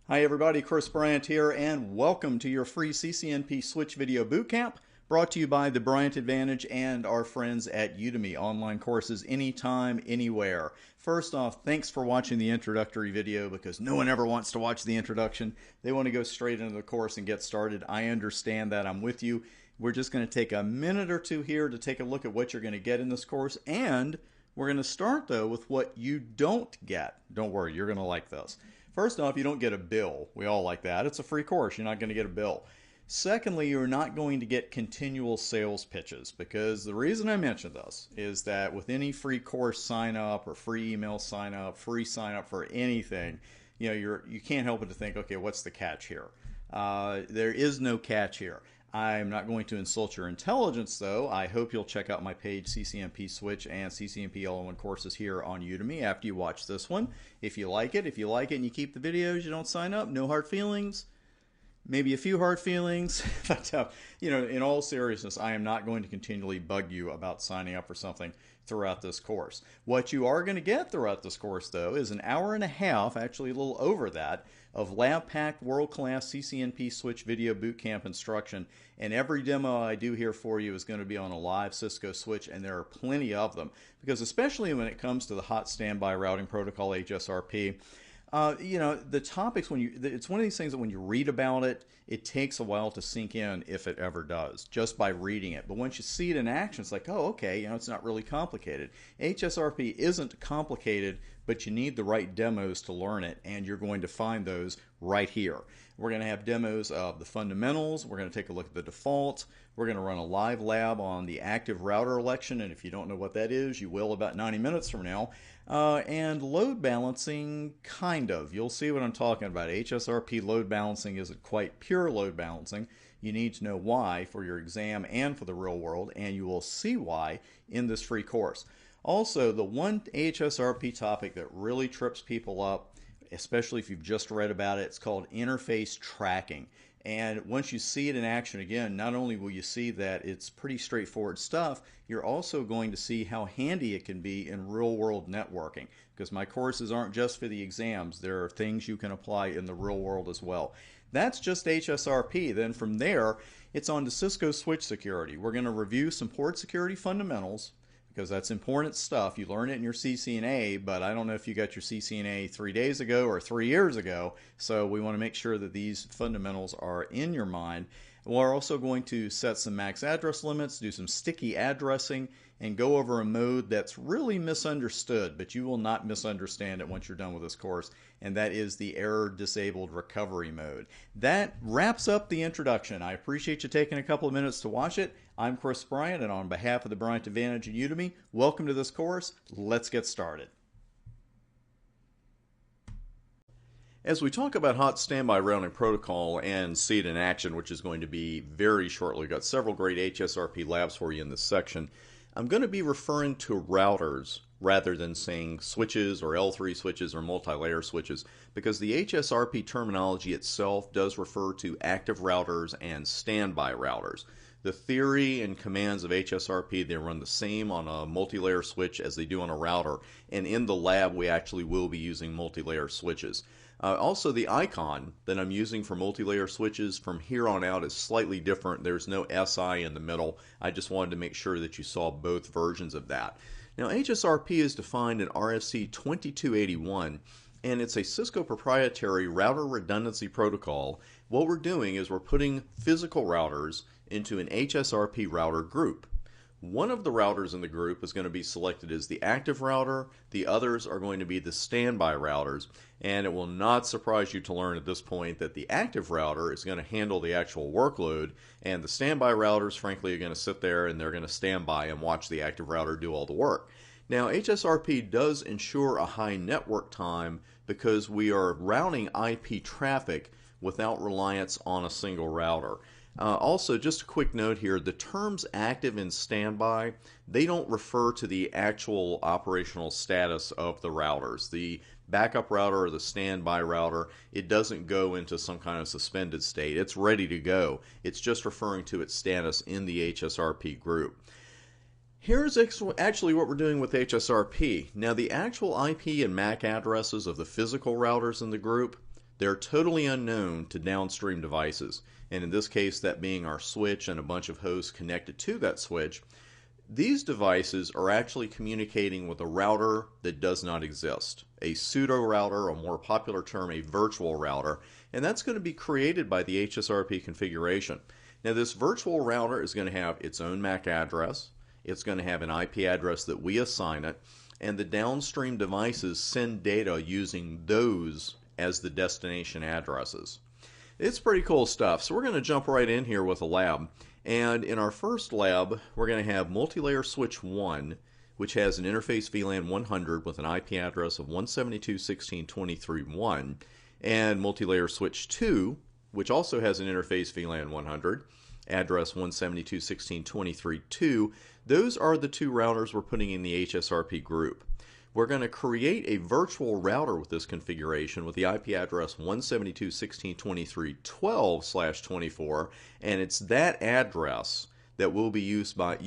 Hi everybody, Chris Bryant here, and welcome to your free CCNP Switch Video Bootcamp, brought to you by the Bryant Advantage and our friends at Udemy, online courses anytime, anywhere. First off, thanks for watching the introductory video, because no one ever wants to watch the introduction. They want to go straight into the course and get started. I understand that. I'm with you. We're just going to take a minute or two here to take a look at what you're going to get in this course, and we're going to start though with what you don't get. Don't worry, you're going to like this. First off, you don't get a bill. We all like that. It's a free course. You're not going to get a bill. Secondly, you're not going to get continual sales pitches, because the reason I mention this is that with any free course sign up or free email sign up, free sign up for anything, you can't help but to think, okay, what's the catch here? There is no catch here. I'm not going to insult your intelligence, though. I hope you'll check out my page, CCNP Switch and CCNP All-in-One courses here on Udemy after you watch this one. If you like it and you keep the videos, you don't sign up, no hard feelings. Maybe a few hard feelings. But, in all seriousness, I am not going to continually bug you about signing up for something throughout this course. What you are going to get throughout this course, though, is an hour and a half, actually a little over that, of lab-packed, world-class CCNP Switch Video Bootcamp instruction. And every demo I do here for you is going to be on a live Cisco switch, and there are plenty of them. Because especially when it comes to the hot standby routing protocol, HSRP, the topics, it's one of these things that when you read about it, it takes a while to sink in, if it ever does, just by reading it. But once you see it in action, it's like, oh, okay, it's not really complicated. HSRP isn't complicated, but you need the right demos to learn it, and you're going to find those right here. We're going to have demos of the fundamentals. We're going to take a look at the default. We're going to run a live lab on the active router election, and if you don't know what that is, you will about 90 minutes from now. And load balancing, kind of. You'll see what I'm talking about. HSRP load balancing isn't quite pure load balancing. You need to know why for your exam and for the real world, and you will see why in this free course. Also, the one HSRP topic that really trips people up, especially if you've just read about it, it's called interface tracking. And once you see it in action again, not only will you see that it's pretty straightforward stuff, you're also going to see how handy it can be in real-world networking. Because my courses aren't just for the exams. There are things you can apply in the real world as well. That's just HSRP. Then from there, it's on to Cisco switch security. We're going to review some port security fundamentals, because that's important stuff. You learn it in your CCNA, but I don't know if you got your CCNA 3 days ago or 3 years ago, so we want to make sure that these fundamentals are in your mind. We're also going to set some max address limits, do some sticky addressing, and go over a mode that's really misunderstood, but you will not misunderstand it once you're done with this course, and that is the error disabled recovery mode. That wraps up the introduction. I appreciate you taking a couple of minutes to watch it. I'm Chris Bryant, and on behalf of the Bryant Advantage and Udemy, welcome to this course. Let's get started. As we talk about hot standby routing protocol and see it in action, which is going to be very shortly, we've got several great HSRP labs for you in this section. I'm going to be referring to routers rather than saying switches or L3 switches or multi-layer switches, because the HSRP terminology itself does refer to active routers and standby routers. The theory and commands of HSRP, they run the same on a multi-layer switch as they do on a router, and in the lab we actually will be using multi-layer switches. Also, the icon that I'm using for multi-layer switches from here on out is slightly different. There's no SI in the middle. I just wanted to make sure that you saw both versions of that. Now, HSRP is defined in RFC 2281, and it's a Cisco proprietary router redundancy protocol. What we're doing is we're putting physical routers into an HSRP router group. One of the routers in the group is going to be selected as the active router. The others are going to be the standby routers. And it will not surprise you to learn at this point that the active router is going to handle the actual workload, and the standby routers, frankly, are going to sit there and they're going to stand by and watch the active router do all the work. Now, HSRP does ensure a high network time because we are routing IP traffic without reliance on a single router. Also, just a quick note here, the terms active and standby, they don't refer to the actual operational status of the routers. The backup router or the standby router, it doesn't go into some kind of suspended state. It's ready to go. It's just referring to its status in the HSRP group. Here's actually what we're doing with HSRP. Now, the actual IP and MAC addresses of the physical routers in the group, They're totally unknown to downstream devices. And in this case, that being our switch and a bunch of hosts connected to that switch. These devices are actually communicating with a router that does not exist. A pseudo router, a more popular term, a virtual router. And that's going to be created by the HSRP configuration. Now this virtual router is going to have its own MAC address. It's going to have an IP address that we assign it. And the downstream devices send data using those as the destination addresses. It's pretty cool stuff. So we're going to jump right in here with a lab. And in our first lab, we're going to have multi-layer switch 1, which has an interface VLAN 100 with an IP address of 172.16.23.1, and multi-layer switch 2, which also has an interface VLAN 100, address 172.16.23.2. Those are the two routers we're putting in the HSRP group. We're going to create a virtual router with this configuration with the IP address 172.16.23.12/24, and it's that address that will be used by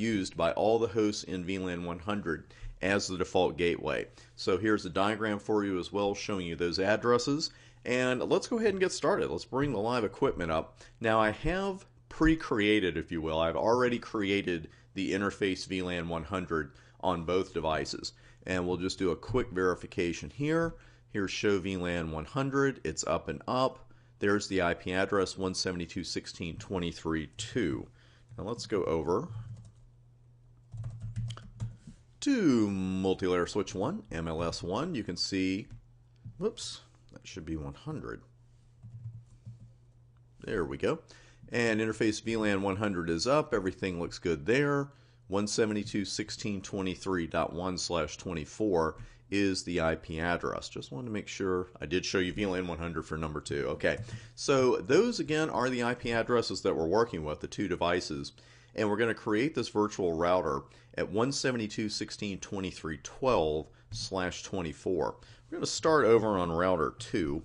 all the hosts in VLAN 100 as the default gateway. So here's a diagram for you as well showing you those addresses. And let's go ahead and get started. Let's bring the live equipment up. Now I have pre-created, if you will, I've already created the interface VLAN 100 on both devices. And we'll just do a quick verification here. Here's show VLAN 100. It's up and up. There's the IP address 172.16.23.2. Now let's go over to multi-layer switch 1, MLS 1. You can see, whoops, that should be 100. There we go. And interface VLAN 100 is up. Everything looks good there. 172.16.23.1/24 is the IP address. Just wanted to make sure I did show you VLAN 100 for number 2. Okay, so those again are the IP addresses that we're working with, the two devices. And we're going to create this virtual router at 172.16.23.12/24. We're going to start over on router 2.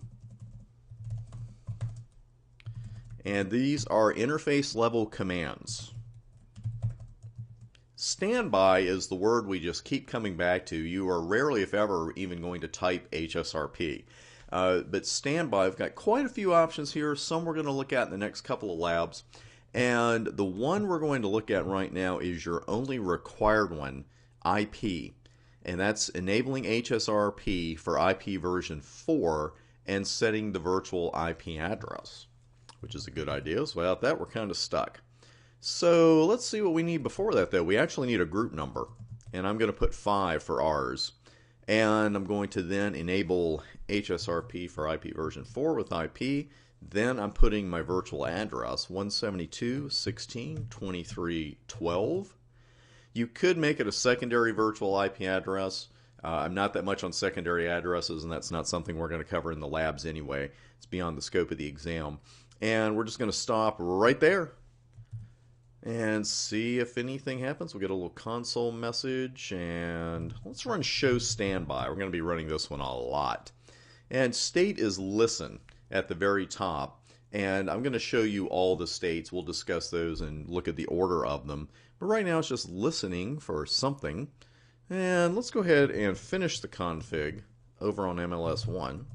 And these are interface level commands. Standby is the word we just keep coming back to. You are rarely, if ever, even going to type HSRP. But standby, I've got quite a few options here. Some we're going to look at in the next couple of labs. And the one we're going to look at right now is your only required one, IP. And that's enabling HSRP for IP version 4 and setting the virtual IP address, which is a good idea. So without that, we're kind of stuck. So let's see what we need before that, though. We actually need a group number, and I'm going to put 5 for ours. And I'm going to then enable HSRP for IP version 4 with IP. Then I'm putting my virtual address, 172.16.23.12. You could make it a secondary virtual IP address. I'm not that much on secondary addresses, and that's not something we're going to cover in the labs anyway. It's beyond the scope of the exam. And we're just going to stop right there and see if anything happens. We'll get a little console message, and let's run show standby. We're going to be running this one a lot. And state is listen at the very top, and I'm going to show you all the states. We'll discuss those and look at the order of them. But right now it's just listening for something. And let's go ahead and finish the config over on MLS 1.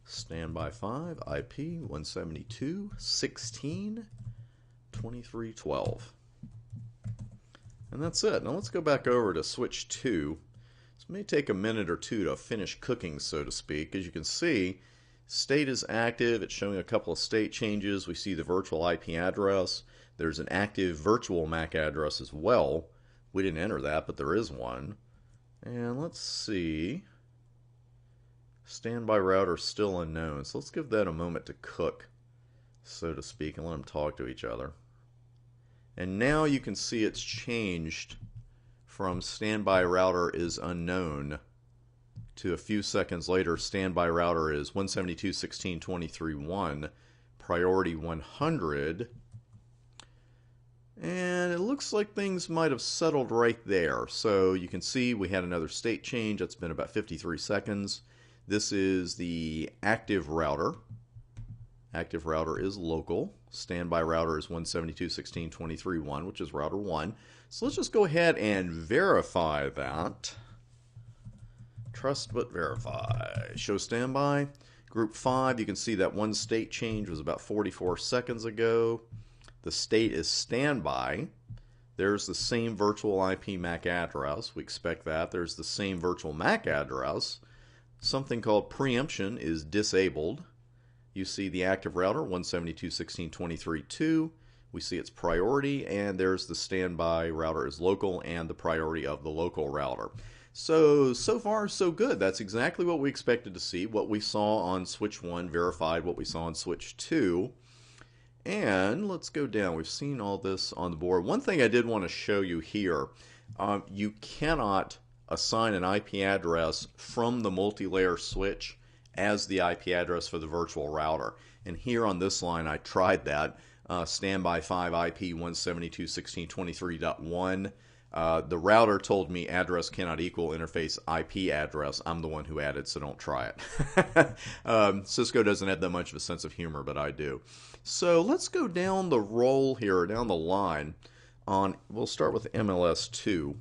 Standby 5, IP 172.16.23.12. And that's it. Now let's go back over to switch 2. This may take a minute or two to finish cooking, so to speak. As you can see, state is active. It's showing a couple of state changes. We see the virtual IP address. There's an active virtual MAC address as well. We didn't enter that, but there is one. And let's see. Standby router still unknown. So let's give that a moment to cook, so to speak, and let them talk to each other. And now you can see it's changed from standby router is unknown to a few seconds later, standby router is 172.16.23.1, priority 100. And it looks like things might have settled right there. So you can see we had another state change. That's been about 53 seconds. This is the active router. Active router is local. Standby router is 172.16.23.1, which is router 1. So let's just go ahead and verify that. Trust but verify. Show standby. Group 5, you can see that one state change was about 44 seconds ago. The state is standby. There's the same virtual IP MAC address. We expect that. There's the same virtual MAC address. Something called preemption is disabled. You see the active router, 172.16.23.2. We see its priority, and there's the standby router is local and the priority of the local router. So far, so good. That's exactly what we expected to see. What we saw on switch 1 verified what we saw on switch 2. And let's go down. We've seen all this on the board. One thing I did want to show you here, you cannot assign an IP address from the multi-layer switch as the IP address for the virtual router. And here on this line, I tried that. Standby 5 IP 172.16.23.1. The router told me address cannot equal interface IP address. I'm the one who added, so don't try it. Cisco doesn't have that much of a sense of humor, but I do. So let's go down the roll here, down the line. We'll start with MLS 2.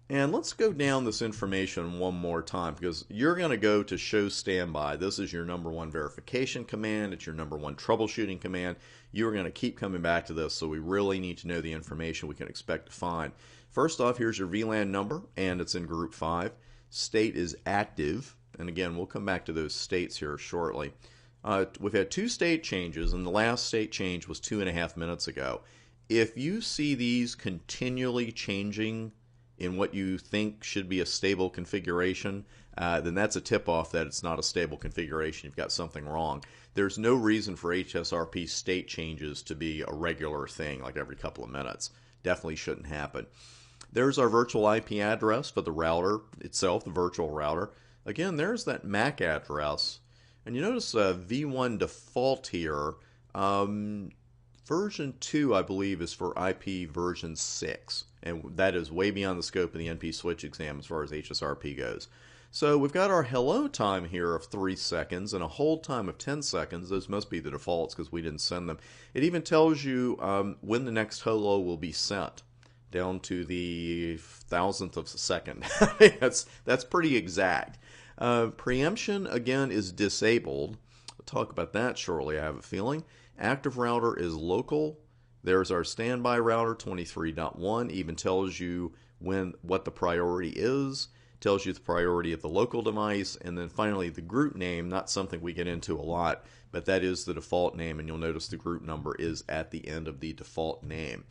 And let's go down this information one more time, because you're going to go to show standby. This is your number one verification command. It's your number one troubleshooting command. You're going to keep coming back to this, so we really need to know the information we can expect to find. First off, here's your VLAN number, and it's in group 5. State is active, and again, we'll come back to those states here shortly. We've had 2 state changes, and the last state change was 2.5 minutes ago. If you see these continually changing in what you think should be a stable configuration, then that's a tip-off that it's not a stable configuration. You've got something wrong. There's no reason for HSRP state changes to be a regular thing, like every couple of minutes. Definitely shouldn't happen. There's our virtual IP address for the router itself, the virtual router. Again, there's that MAC address. And you notice V1 default here. Version 2, I believe, is for IP version 6, and that is way beyond the scope of the NP switch exam as far as HSRP goes. So we've got our hello time here of 3 seconds and a hold time of 10 seconds. Those must be the defaults because we didn't send them. It even tells you when the next hello will be sent, down to the thousandth of a second. That's pretty exact. Preemption, again, is disabled. We'll talk about that shortly, I have a feeling. Active router is local. There's our standby router 23.1. Even tells you what the priority is. Tells you the priority of the local device. And then finally the group name, not something we get into a lot, but that is the default name, and you'll notice the group number is at the end of the default name.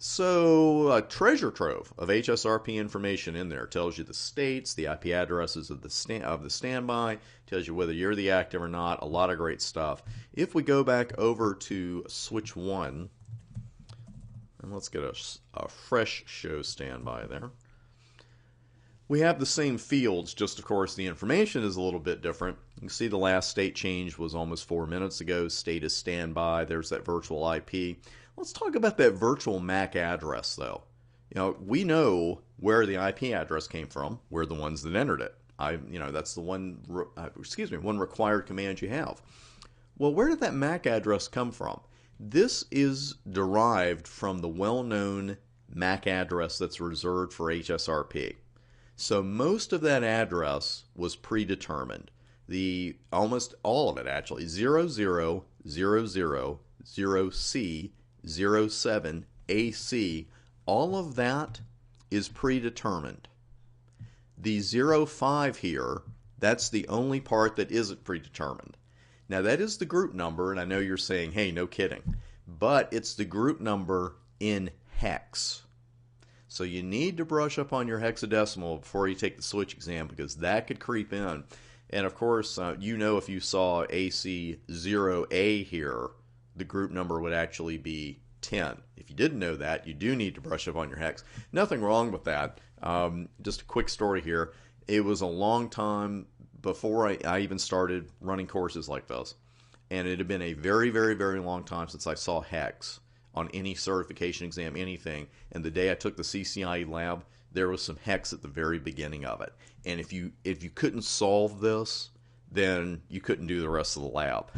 So a treasure trove of HSRP information in there. Tells you the states, the IP addresses of the standby, tells you whether you're the active or not. A lot of great stuff. If we go back over to switch 1, and let's get a fresh show standby there. We have the same fields, just of course the information is a little bit different. You can see the last state change was almost 4 minutes ago. State is standby. There's that virtual IP. Let's talk about that virtual MAC address, though. We know where the IP address came from. We're the ones that entered it. That's the one required command you have. Well, where did that MAC address come from? This is derived from the well-known MAC address that's reserved for HSRP. So most of that address was predetermined. Almost all of it, actually, 00000C 07 AC, all of that is predetermined. The 05 here, that's the only part that isn't predetermined. Now that is the group number, and I know you're saying, hey, no kidding, but it's the group number in hex. So you need to brush up on your hexadecimal before you take the switch exam, because that could creep in. And of course, if you saw AC0A here, the group number would actually be 10. If you didn't know that, you do need to brush up on your hex. Nothing wrong with that. Just a quick story here. It was a long time before I even started running courses like this. And it had been a very, very, very long time since I saw hex on any certification exam, anything. And the day I took the CCIE lab, there was some hex at the very beginning of it. And if you couldn't solve this, then you couldn't do the rest of the lab.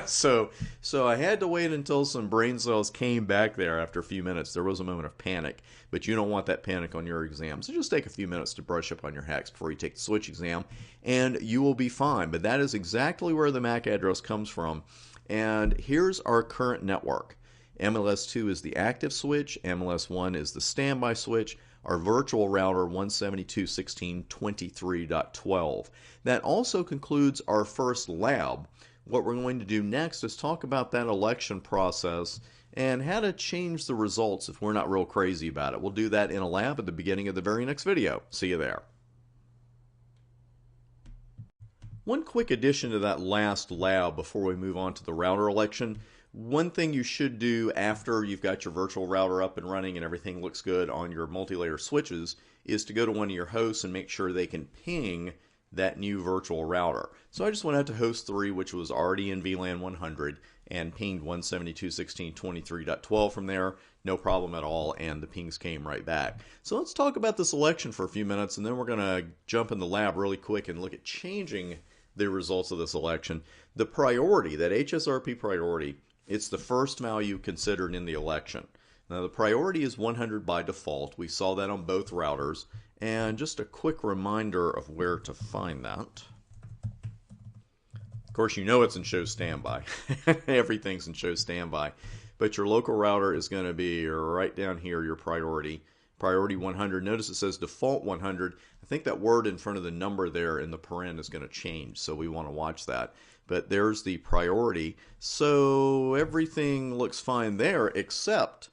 so I had to wait until some brain cells came back there after a few minutes. There was a moment of panic, but you don't want that panic on your exam. So just take a few minutes to brush up on your hacks before you take the switch exam, and you will be fine. But that is exactly where the MAC address comes from. And here's our current network. MLS2 is the active switch. MLS1 is the standby switch. Our virtual router 172.16.23.12. That also concludes our first lab. What we're going to do next is talk about that election process and how to change the results if we're not real crazy about it. We'll do that in a lab at the beginning of the very next video. See you there. One quick addition to that last lab before we move on to the router election. One thing you should do after you've got your virtual router up and running and everything looks good on your multi-layer switches is to go to one of your hosts and make sure they can ping that new virtual router. So I just went out to host 3, which was already in VLAN 100, and pinged 172.16.23.12 from there. No problem at all, and the pings came right back. So let's talk about this election for a few minutes, and then we're going to jump in the lab really quick and look at changing the results of this election. The priority, that HSRP priority, it's the first value considered in the election. Now the priority is 100 by default. We saw that on both routers. And just a quick reminder of where to find that. Of course, you know it's in show standby. Everything's in show standby. But your local router is going to be right down here, your priority. Priority 100. Notice it says default 100. I think that word in front of the number there in the paren is going to change, so we want to watch that. But there's the priority. So everything looks fine there, except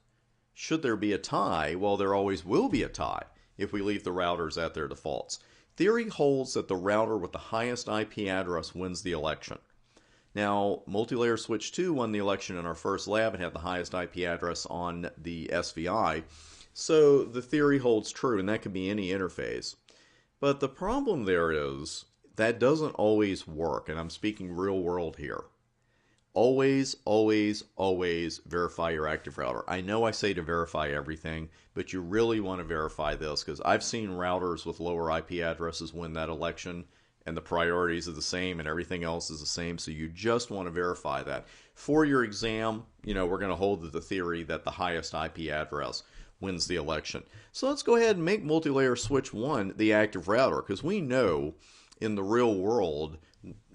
should there be a tie? Well, there always will be a tie if we leave the routers at their defaults. Theory holds that the router with the highest IP address wins the election. Now, multi-layer switch 2 won the election in our first lab and had the highest IP address on the SVI. So the theory holds true, and that could be any interface. But the problem there is that doesn't always work, and I'm speaking real world here. Always, always, always verify your active router. I know I say to verify everything, but you really want to verify this because I've seen routers with lower IP addresses win that election, and the priorities are the same and everything else is the same, so you just want to verify that. For your exam, we're going to hold to the theory that the highest IP address wins the election. So let's go ahead and make multi-layer switch 1 the active router, because we know in the real world,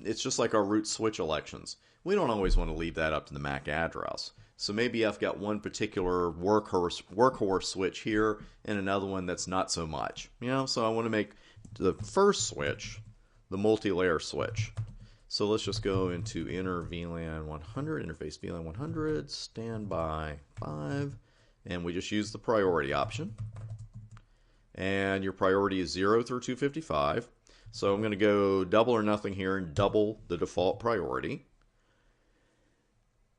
it's just like our root switch elections. We don't always want to leave that up to the MAC address. So maybe I've got one particular workhorse switch here and another one that's not so much. So I want to make the first switch the multi-layer switch. So let's just go into inner VLAN 100, interface VLAN 100, standby 5, and we just use the priority option. And your priority is 0 through 255. So I'm going to go double or nothing here and double the default priority.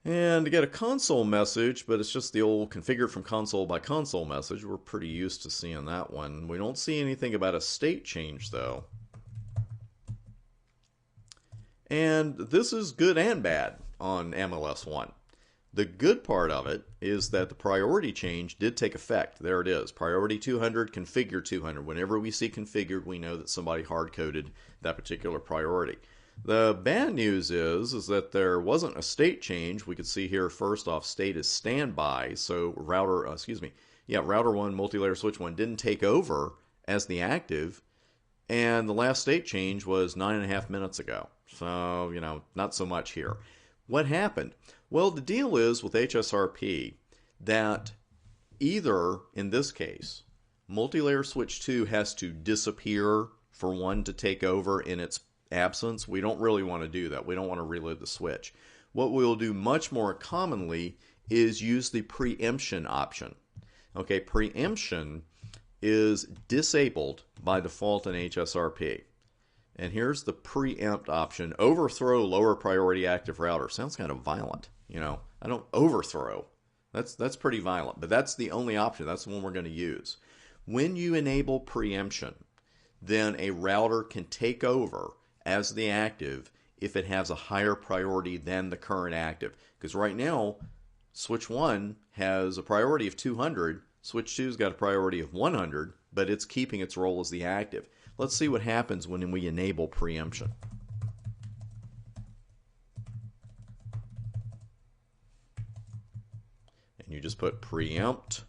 And to get a console message, but it's just the old configured from console by console message. We're pretty used to seeing that one. We don't see anything about a state change though. And this is good and bad on MLS1. The good part of it is that the priority change did take effect. There it is. Priority 200, configure 200. Whenever we see configured, we know that somebody hard-coded that particular priority. The bad news is that there wasn't a state change. We could see here first off state is standby. So router 1, multi-layer switch 1 didn't take over as the active. And the last state change was 9.5 minutes ago. So, not so much here. What happened? Well, the deal is with HSRP that either, in this case, multi-layer switch 2 has to disappear for 1 to take over in its absence. We don't really want to do that. We don't want to reload the switch. What we'll do much more commonly is use the preemption option. Okay, preemption is disabled by default in HSRP. And here's the preempt option. Overthrow lower priority active router. Sounds kind of violent. I don't overthrow. That's pretty violent. But that's the only option. That's the one we're going to use. When you enable preemption, then a router can take over as the active if it has a higher priority than the current active. Because right now, switch 1 has a priority of 200. Switch 2's got a priority of 100, but it's keeping its role as the active. Let's see what happens when we enable preemption. And you just put preempt,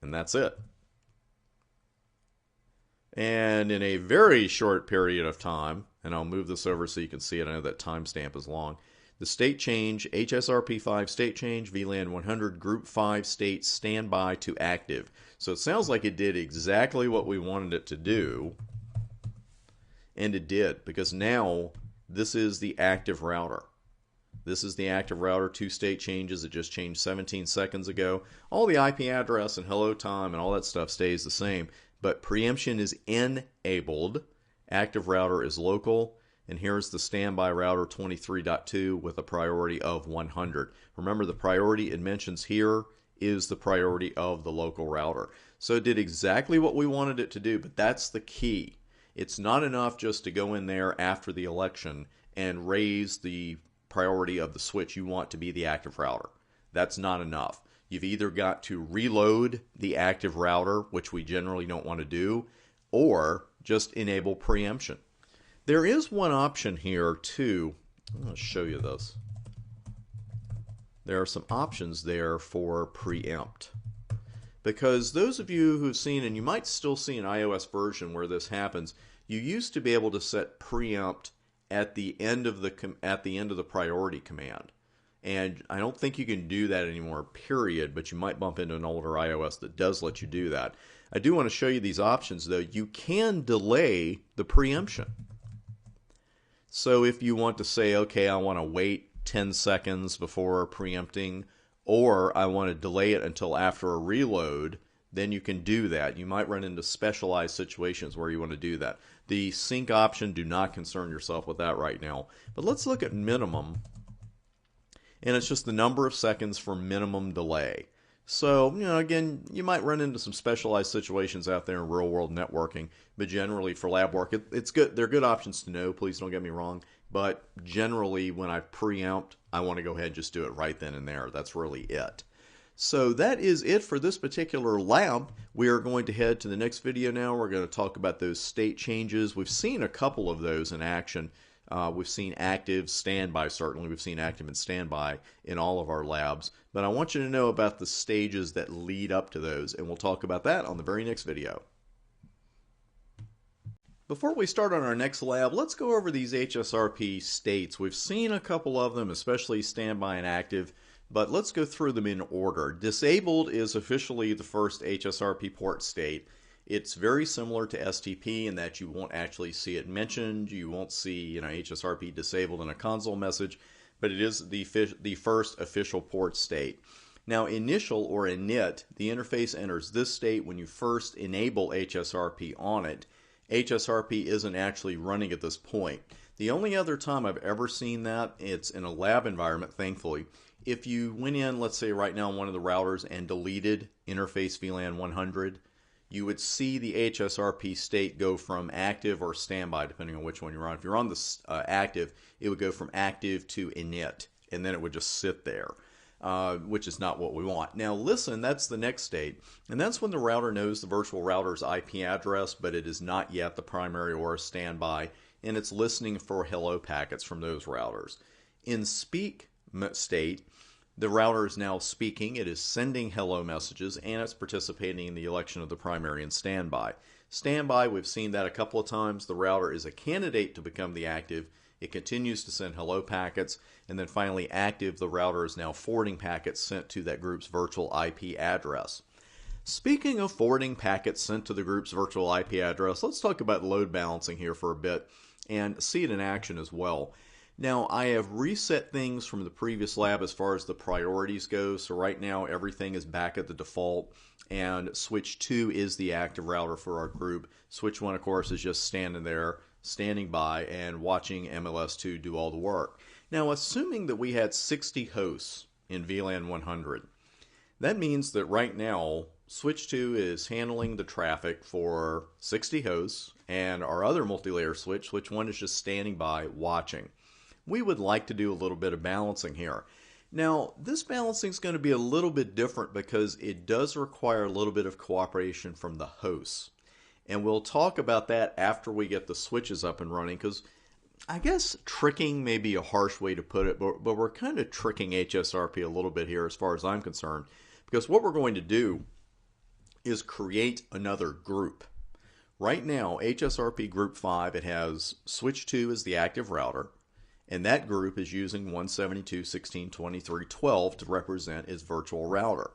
and that's it. And in a very short period of time, and I'll move this over so you can see it, I know that timestamp is long, the state change, HSRP 5 state change, VLAN 100, Group 5 state standby to active. So it sounds like it did exactly what we wanted it to do, and it did, because now this is the active router. This is the active router, 2 state changes. It just changed 17 seconds ago. All the IP address and hello time and all that stuff stays the same, but preemption is enabled. Active router is local, and here's the standby router 23.2 with a priority of 100. Remember, the priority it mentions here is the priority of the local router. So it did exactly what we wanted it to do, but that's the key. It's not enough just to go in there after the election and raise the priority of the switch you want to be the active router. That's not enough. You've either got to reload the active router, which we generally don't want to do, or just enable preemption. There is one option here too. I'm going to show you this. There are some options there for preempt. Because those of you who've seen, and you might still see an iOS version where this happens, you used to be able to set preempt at the end of the priority command. And I don't think you can do that anymore, period, but you might bump into an older iOS that does let you do that. I do want to show you these options, though. You can delay the preemption. So if you want to say, okay, I want to wait 10 seconds before preempting, or I want to delay it until after a reload, then you can do that. You might run into specialized situations where you want to do that. The sync option, do not concern yourself with that right now. But let's look at minimum. And it's just the number of seconds for minimum delay. So, again, you might run into some specialized situations out there in real world networking, but generally for lab work, it's good. They're good options to know, please don't get me wrong. But generally, when I preempt, I want to go ahead and just do it right then and there. That's really it. So that is it for this particular lab. We are going to head to the next video now. We're going to talk about those state changes. We've seen a couple of those in action. We've seen active, standby, certainly. We've seen active and standby in all of our labs. But I want you to know about the stages that lead up to those, and we'll talk about that on the very next video. Before we start on our next lab, let's go over these HSRP states. We've seen a couple of them, especially standby and active, but let's go through them in order. Disabled is officially the first HSRP port state. It's very similar to STP in that you won't actually see it mentioned. You won't see HSRP disabled in a console message, but it is the first official port state. Now, initial or init, the interface enters this state when you first enable HSRP on it. HSRP isn't actually running at this point. The only other time I've ever seen that, it's in a lab environment, thankfully. If you went in, let's say right now on one of the routers and deleted interface VLAN 100, you would see the HSRP state go from active or standby, depending on which one you're on. If you're on the active, it would go from active to init, and then it would just sit there, which is not what we want. Now listen, that's the next state, and that's when the router knows the virtual router's IP address, but it is not yet the primary or a standby, and it's listening for hello packets from those routers. In speak state, the router is now speaking, it is sending hello messages, and it's participating in the election of the primary and standby. Standby, we've seen that a couple of times. The router is a candidate to become the active. It continues to send hello packets, and then finally active, the router is now forwarding packets sent to that group's virtual IP address. Speaking of forwarding packets sent to the group's virtual IP address, let's talk about load balancing here for a bit and see it in action as well. Now, I have reset things from the previous lab as far as the priorities go, so right now everything is back at the default, and switch 2 is the active router for our group. Switch 1, of course, is just standing there, standing by, and watching MLS2 do all the work. Now, assuming that we had 60 hosts in VLAN 100, that means that right now, switch 2 is handling the traffic for 60 hosts, and our other multi-layer switch 1 is just standing by, watching. We would like to do a little bit of balancing here. Now, this balancing is going to be a little bit different because it does require a little bit of cooperation from the hosts. And we'll talk about that after we get the switches up and running, because I guess tricking may be a harsh way to put it, but we're kind of tricking HSRP a little bit here as far as I'm concerned, because what we're going to do is create another group. Right now, HSRP Group 5, it has Switch 2 as the active router, and that group is using 172.16.23.12 to represent its virtual router.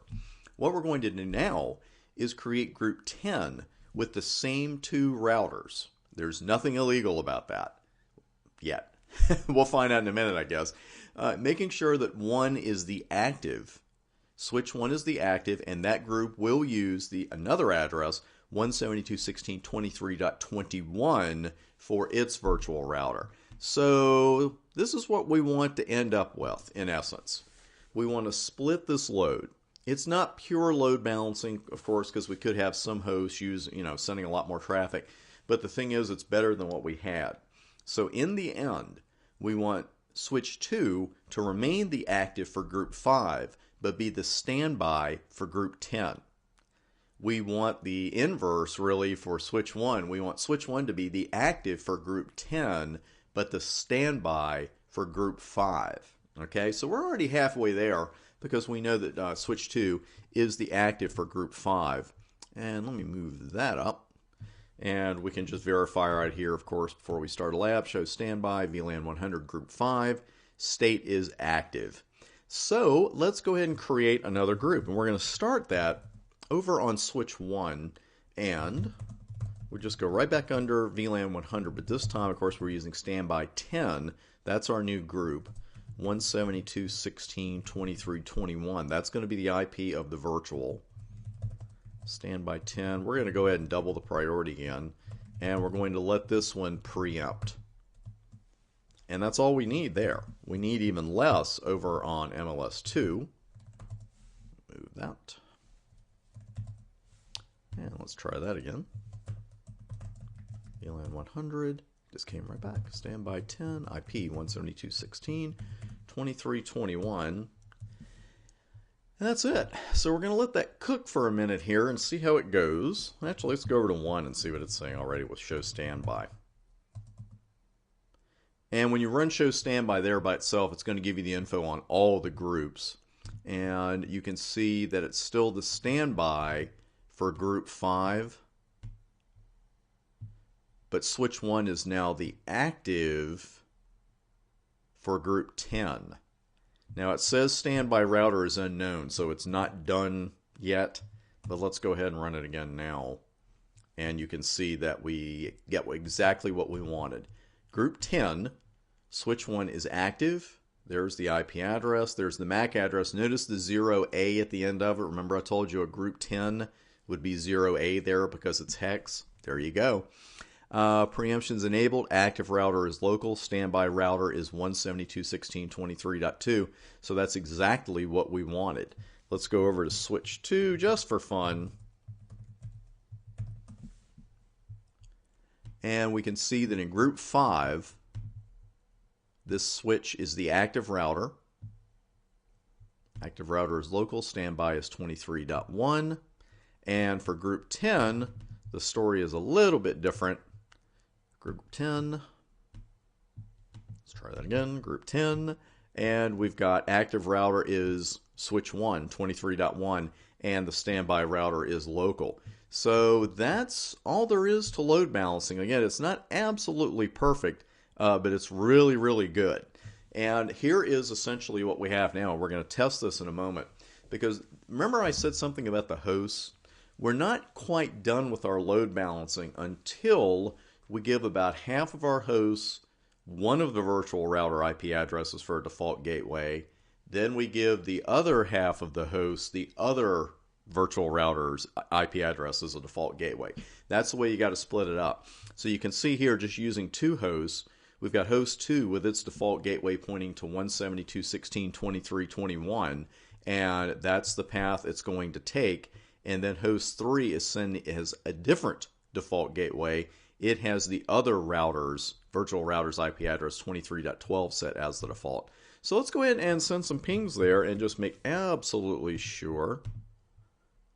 What we're going to do now is create Group 10 with the same two routers. There's nothing illegal about that yet. We'll find out in a minute, I guess. Making sure that one is the active, Switch 1 is the active, and that group will use another address, 172.16.23.21, for its virtual router. So this is what we want to end up with, in essence. We want to split this load. It's not pure load balancing, of course, because we could have some hosts sending a lot more traffic. But the thing is, it's better than what we had. So in the end, we want Switch 2 to remain the active for Group 5, but be the standby for Group 10. We want the inverse, really, for Switch 1. We want Switch 1 to be the active for Group 10, but the standby for Group 5. Okay, so we're already halfway there because we know that Switch 2 is the active for Group 5. And let me move that up. And we can just verify right here, of course, before we start a lab. Show standby, VLAN 100, Group 5. State is active. So let's go ahead and create another group. And we're going to start that over on Switch 1. And we just go right back under VLAN 100. But this time, of course, we're using standby 10. That's our new group. 172.16.23.21. That's going to be the IP of the virtual. Standby 10. We're going to go ahead and double the priority again. And we're going to let this one preempt. And that's all we need there. We need even less over on MLS2. Move that. And let's try that again. VLAN 100. Just came right back. Standby 10. IP 172.16.23.21. And that's it. So we're going to let that cook for a minute here and see how it goes. Actually, let's go over to 1 and see what it's saying already with show standby. And when you run show standby there by itself, it's going to give you the info on all the groups. And you can see that it's still the standby for Group 5. But Switch 1 is now the active for Group 10. Now it says standby router is unknown, so it's not done yet. But let's go ahead and run it again now. And you can see that we get exactly what we wanted. Group 10, Switch 1 is active. There's the IP address. There's the MAC address. Notice the 0A at the end of it. Remember I told you a Group 10 would be 0A there because it's hex. There you go. Preemption's enabled. Active router is local. Standby router is 172.16.23.2. So that's exactly what we wanted. Let's go over to Switch 2 just for fun. And we can see that in Group 5, this switch is the active router. Active router is local. Standby is 23.1. And for Group 10, the story is a little bit different. Group 10. Let's try that again. Group 10. And we've got active router is switch 1, 23.1. And the standby router is local. So that's all there is to load balancing. Again, it's not absolutely perfect, but it's really, really good. And here is essentially what we have now. We're going to test this in a moment. Because remember I said something about the hosts? We're not quite done with our load balancing until we give about half of our hosts one of the virtual router IP addresses for a default gateway. Then we give the other half of the hosts the other virtual router's IP address as a default gateway. That's the way you got to split it up. So you can see here, just using two hosts, we've got host 2 with its default gateway pointing to 172.16.23.21, and that's the path it's going to take. And then host 3 has a different default gateway. It has the other virtual router's IP address 23.12 set as the default. So let's go ahead and send some pings there and just make absolutely sure.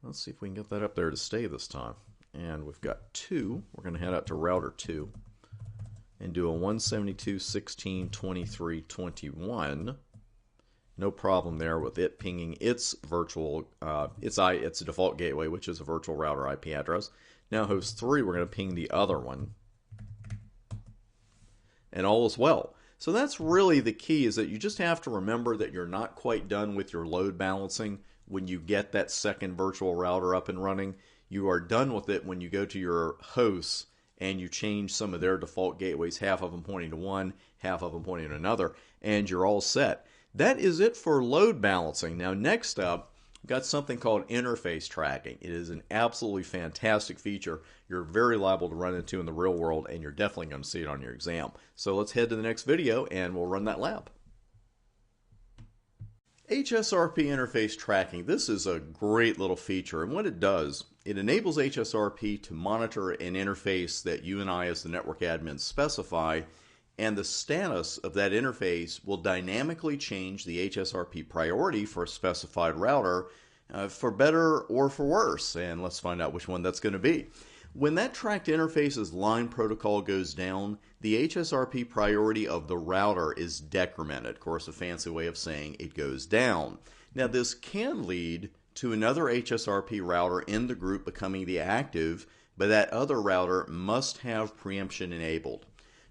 Let's see if we can get that up there to stay this time. And we've got 2. We're going to head out to router 2. and do a 172.16.23.21. No problem there with it pinging its virtual, its default gateway, which is a virtual router IP address. Now host 3, we're going to ping the other one. And all is well. So that's really the key, is that you just have to remember that you're not quite done with your load balancing when you get that second virtual router up and running. You are done with it when you go to your hosts and you change some of their default gateways, half of them pointing to one, half of them pointing to another, and you're all set. That is it for load balancing. Now next up, we've got something called interface tracking. It is an absolutely fantastic feature you're very liable to run into in the real world, and you're definitely going to see it on your exam. So let's head to the next video and we'll run that lab. HSRP interface tracking. This is a great little feature, and what it does, it enables HSRP to monitor an interface that you and I as the network admins specify, and the status of that interface will dynamically change the HSRP priority for a specified router for better or for worse, and let's find out which one that's going to be. When that tracked interface's line protocol goes down, the HSRP priority of the router is decremented. Of course, a fancy way of saying it goes down. Now, this can lead to another HSRP router in the group becoming the active, but that other router must have preemption enabled.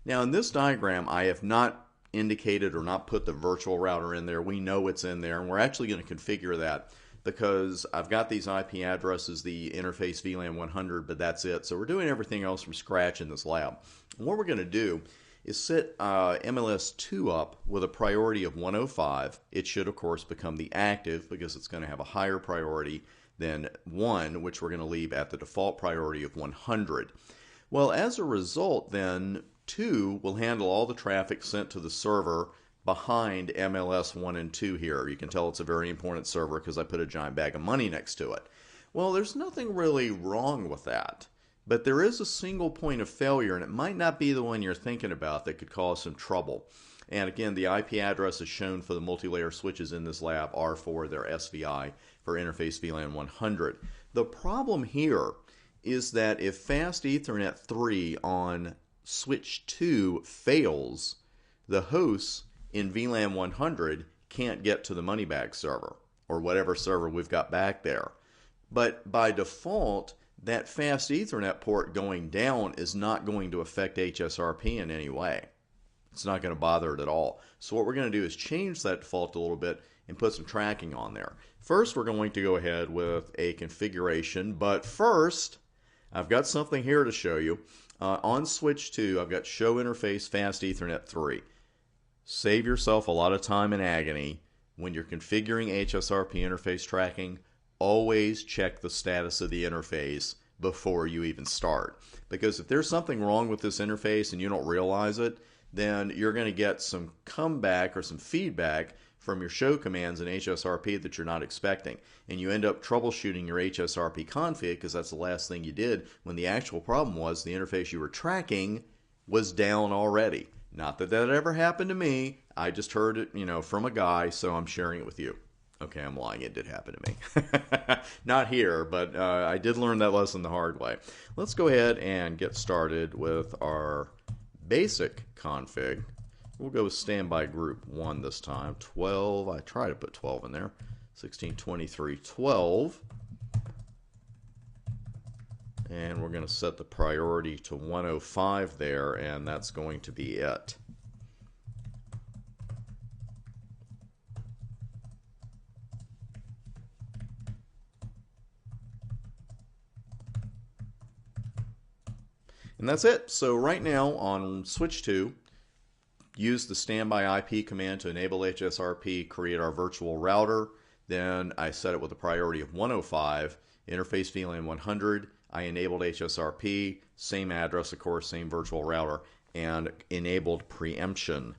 Now, in this diagram, I have not indicated or not put the virtual router in there. We know it's in there, and we're actually going to configure that, because I've got these IP addresses, the interface VLAN 100, but that's it. So we're doing everything else from scratch in this lab. And what we're going to do is set MLS 2 up with a priority of 105. It should, of course, become the active because it's going to have a higher priority than 1, which we're going to leave at the default priority of 100. Well, as a result, then 2 will handle all the traffic sent to the server behind MLS 1 and 2 here. You can tell it's a very important server because I put a giant bag of money next to it. Well, there's nothing really wrong with that, but there is a single point of failure, and it might not be the one you're thinking about that could cause some trouble. And again, the IP addresses shown for the multi-layer switches in this lab are for their SVI for interface VLAN 100. The problem here is that if fast Ethernet 3 on switch 2 fails, the hosts in VLAN 100 can't get to the money bag server or whatever server we've got back there. But by default, that fast Ethernet port going down is not going to affect HSRP in any way. It's not going to bother it at all. So what we're going to do is change that default a little bit and put some tracking on there. First, we're going to go ahead with a configuration, but first, I've got something here to show you. On switch 2, I've got show interface fast Ethernet 3. Save yourself a lot of time and agony when you're configuring HSRP interface tracking. Always check the status of the interface before you even start. Because if there's something wrong with this interface and you don't realize it, then you're going to get some comeback or some feedback from your show commands in HSRP that you're not expecting. And you end up troubleshooting your HSRP config because that's the last thing you did when the actual problem was the interface you were tracking was down already. Not that that ever happened to me. I just heard it, from a guy, so I'm sharing it with you. Okay, I'm lying. It did happen to me. Not here, but I did learn that lesson the hard way. Let's go ahead and get started with our basic config. We'll go with standby group 1 this time. 12. I try to put 12 in there. 16, 23, 12. And we're going to set the priority to 105 there, and that's going to be it. And that's it. So right now on switch 2, use the standby IP command to enable HSRP, create our virtual router. Then I set it with a priority of 105, interface VLAN 100. I enabled HSRP, same address, of course, same virtual router, and enabled preemption.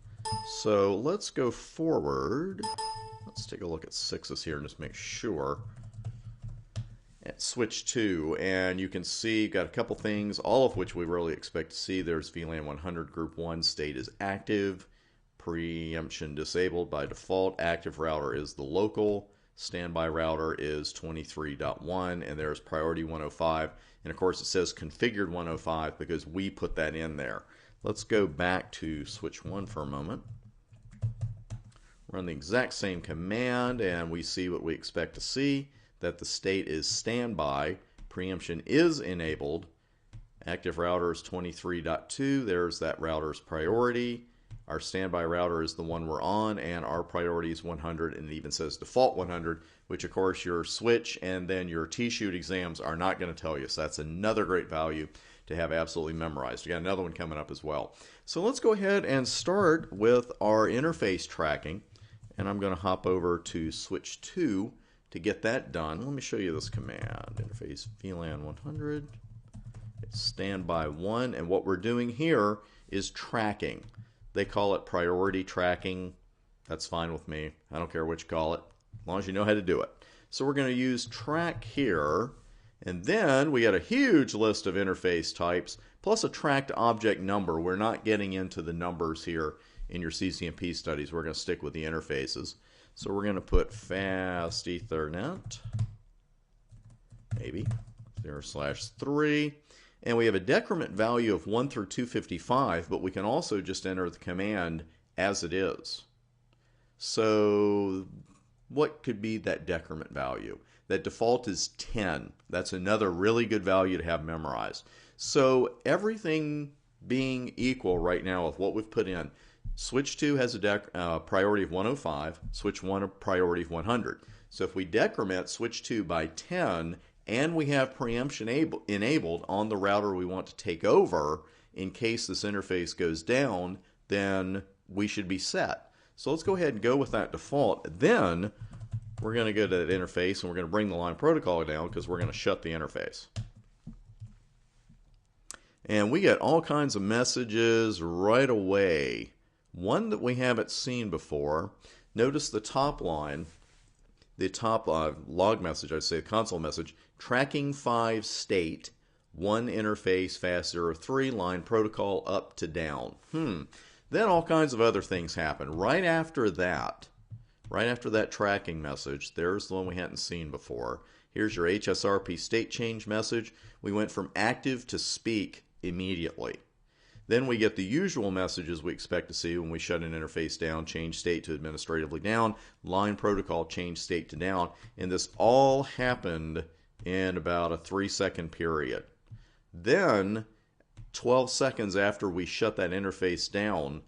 So let's go forward. Let's take a look at 6s here and just make sure. At switch 2, and you can see you've got a couple things, all of which we really expect to see. There's VLAN 100 group 1 state is active, preemption disabled by default, active router is the local, standby router is 23.1, and there's priority 105, and of course it says configured 105 because we put that in there. Let's go back to switch 1 for a moment. Run the exact same command and we see what we expect to see, that the state is standby, preemption is enabled, active router is 23.2, there's that router's priority, our standby router is the one we're on, and our priority is 100, and it even says default 100, which of course your switch and then your T-shoot exams are not going to tell you, so that's another great value to have absolutely memorized. We got another one coming up as well. So let's go ahead and start with our interface tracking. And I'm going to hop over to switch 2 to get that done. Let me show you this command. Interface VLAN 100, standby 1, and what we're doing here is tracking. They call it priority tracking. That's fine with me. I don't care what you call it, as long as you know how to do it. So we're going to use track here, and then we got a huge list of interface types, plus a tracked object number. We're not getting into the numbers here in your CCNP studies. We're going to stick with the interfaces. So we're going to put fast Ethernet, maybe 0/3, and we have a decrement value of 1 through 255, but we can also just enter the command as it is. So what could be that decrement value? That default is 10. That's another really good value to have memorized. So everything being equal right now with what we've put in, switch 2 has a priority of 105, switch 1 a priority of 100. So if we decrement switch 2 by 10 and we have preemption enabled on the router we want to take over in case this interface goes down, then we should be set. So let's go ahead and go with that default. Then we're going to go to that interface and we're going to bring the line protocol down because we're going to shut the interface. And we get all kinds of messages right away. One that we haven't seen before, notice the top line, the top log message, I'd say the console message, tracking 5 state, 1 interface fast 03, line protocol up to down. Then all kinds of other things happen. Right after that tracking message, there's the one we hadn't seen before. Here's your HSRP state change message. We went from active to speak immediately. Then we get the usual messages we expect to see when we shut an interface down, change state to administratively down, line protocol change state to down, and this all happened in about a 3-second period. Then 12 seconds after we shut that interface down,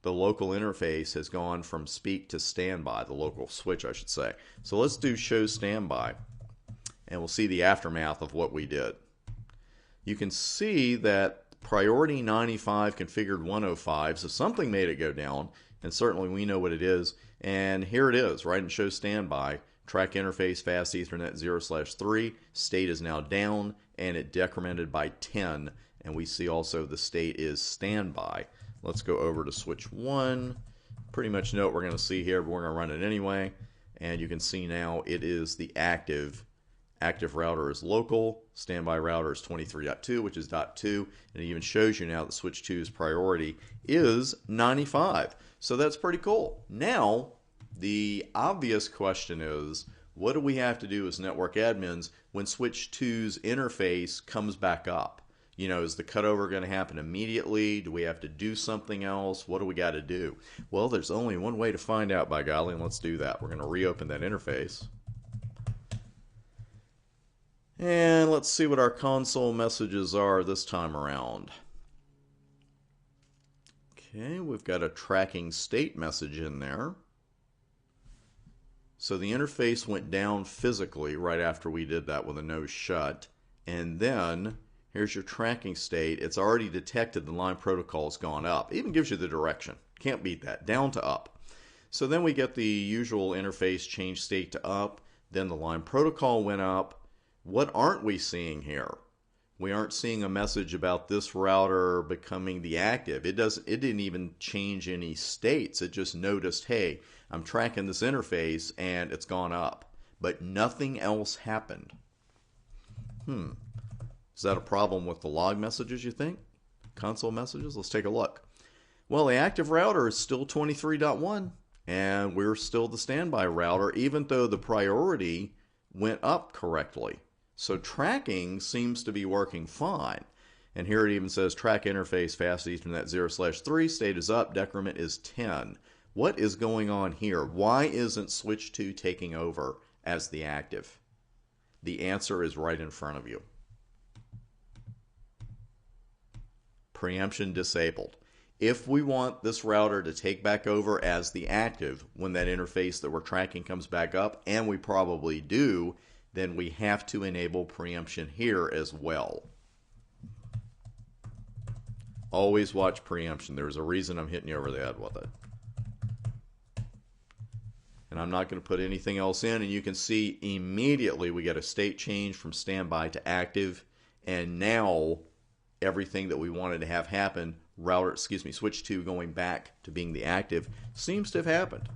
the local interface has gone from speak to standby, the local switch I should say. So let's do show standby and we'll see the aftermath of what we did. You can see that priority 95 configured 105, so something made it go down, and certainly we know what it is. And here it is, right in show standby. Track interface fast Ethernet 0/3, state is now down, and it decremented by 10, and we see also the state is standby. Let's go over to switch 1. Pretty much know what we're going to see here, but we're going to run it anyway. And you can see now it is the active router is local, standby router is 23.2, which is .2, and it even shows you now that switch 2's priority is 95. So that's pretty cool. Now, the obvious question is, what do we have to do as network admins when switch 2's interface comes back up? You know, is the cutover going to happen immediately? Do we have to do something else? What do we got to do? Well, there's only one way to find out, by golly, and let's do that. We're going to reopen that interface. And let's see what our console messages are this time around. Okay, we've got a tracking state message in there. So the interface went down physically right after we did that with a no shut. And then here's your tracking state. It's already detected the line protocol's gone up. It even gives you the direction. Can't beat that. Down to up. So then we get the usual interface change state to up. Then the line protocol went up. What aren't we seeing here? We aren't seeing a message about this router becoming the active. It didn't even change any states. It just noticed, hey, I'm tracking this interface and it's gone up. But nothing else happened. Is that a problem with the log messages, you think? Console messages? Let's take a look. Well, the active router is still 23.1 and we're still the standby router even though the priority went up correctly. So tracking seems to be working fine. And here it even says track interface fast Ethernet 0/3, state is up, decrement is 10. What is going on here? Why isn't switch 2 taking over as the active? The answer is right in front of you. Preemption disabled. If we want this router to take back over as the active when that interface that we're tracking comes back up, and we probably do, then we have to enable preemption here as well. Always watch preemption. There's a reason I'm hitting you over the head with it. And I'm not going to put anything else in, and you can see immediately we get a state change from standby to active, and now everything that we wanted to have happen, switch 2 going back to being the active, seems to have happened.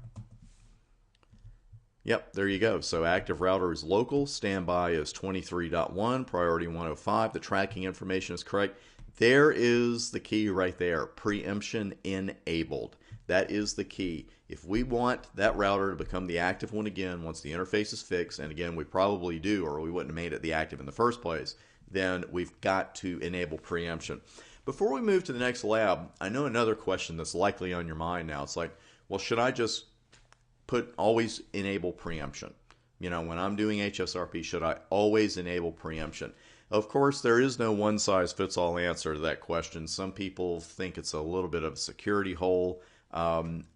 Yep, there you go. So active router is local, standby is 23.1, priority 105, the tracking information is correct. There is the key right there, preemption enabled. That is the key. If we want that router to become the active one again once the interface is fixed, and again we probably do or we wouldn't have made it the active in the first place, then we've got to enable preemption. Before we move to the next lab, I know another question that's likely on your mind now. It's like, well, should I just always enable preemption? You know, when I'm doing HSRP, should I always enable preemption? Of course, there is no one-size-fits-all answer to that question. Some people think it's a little bit of a security hole. I'm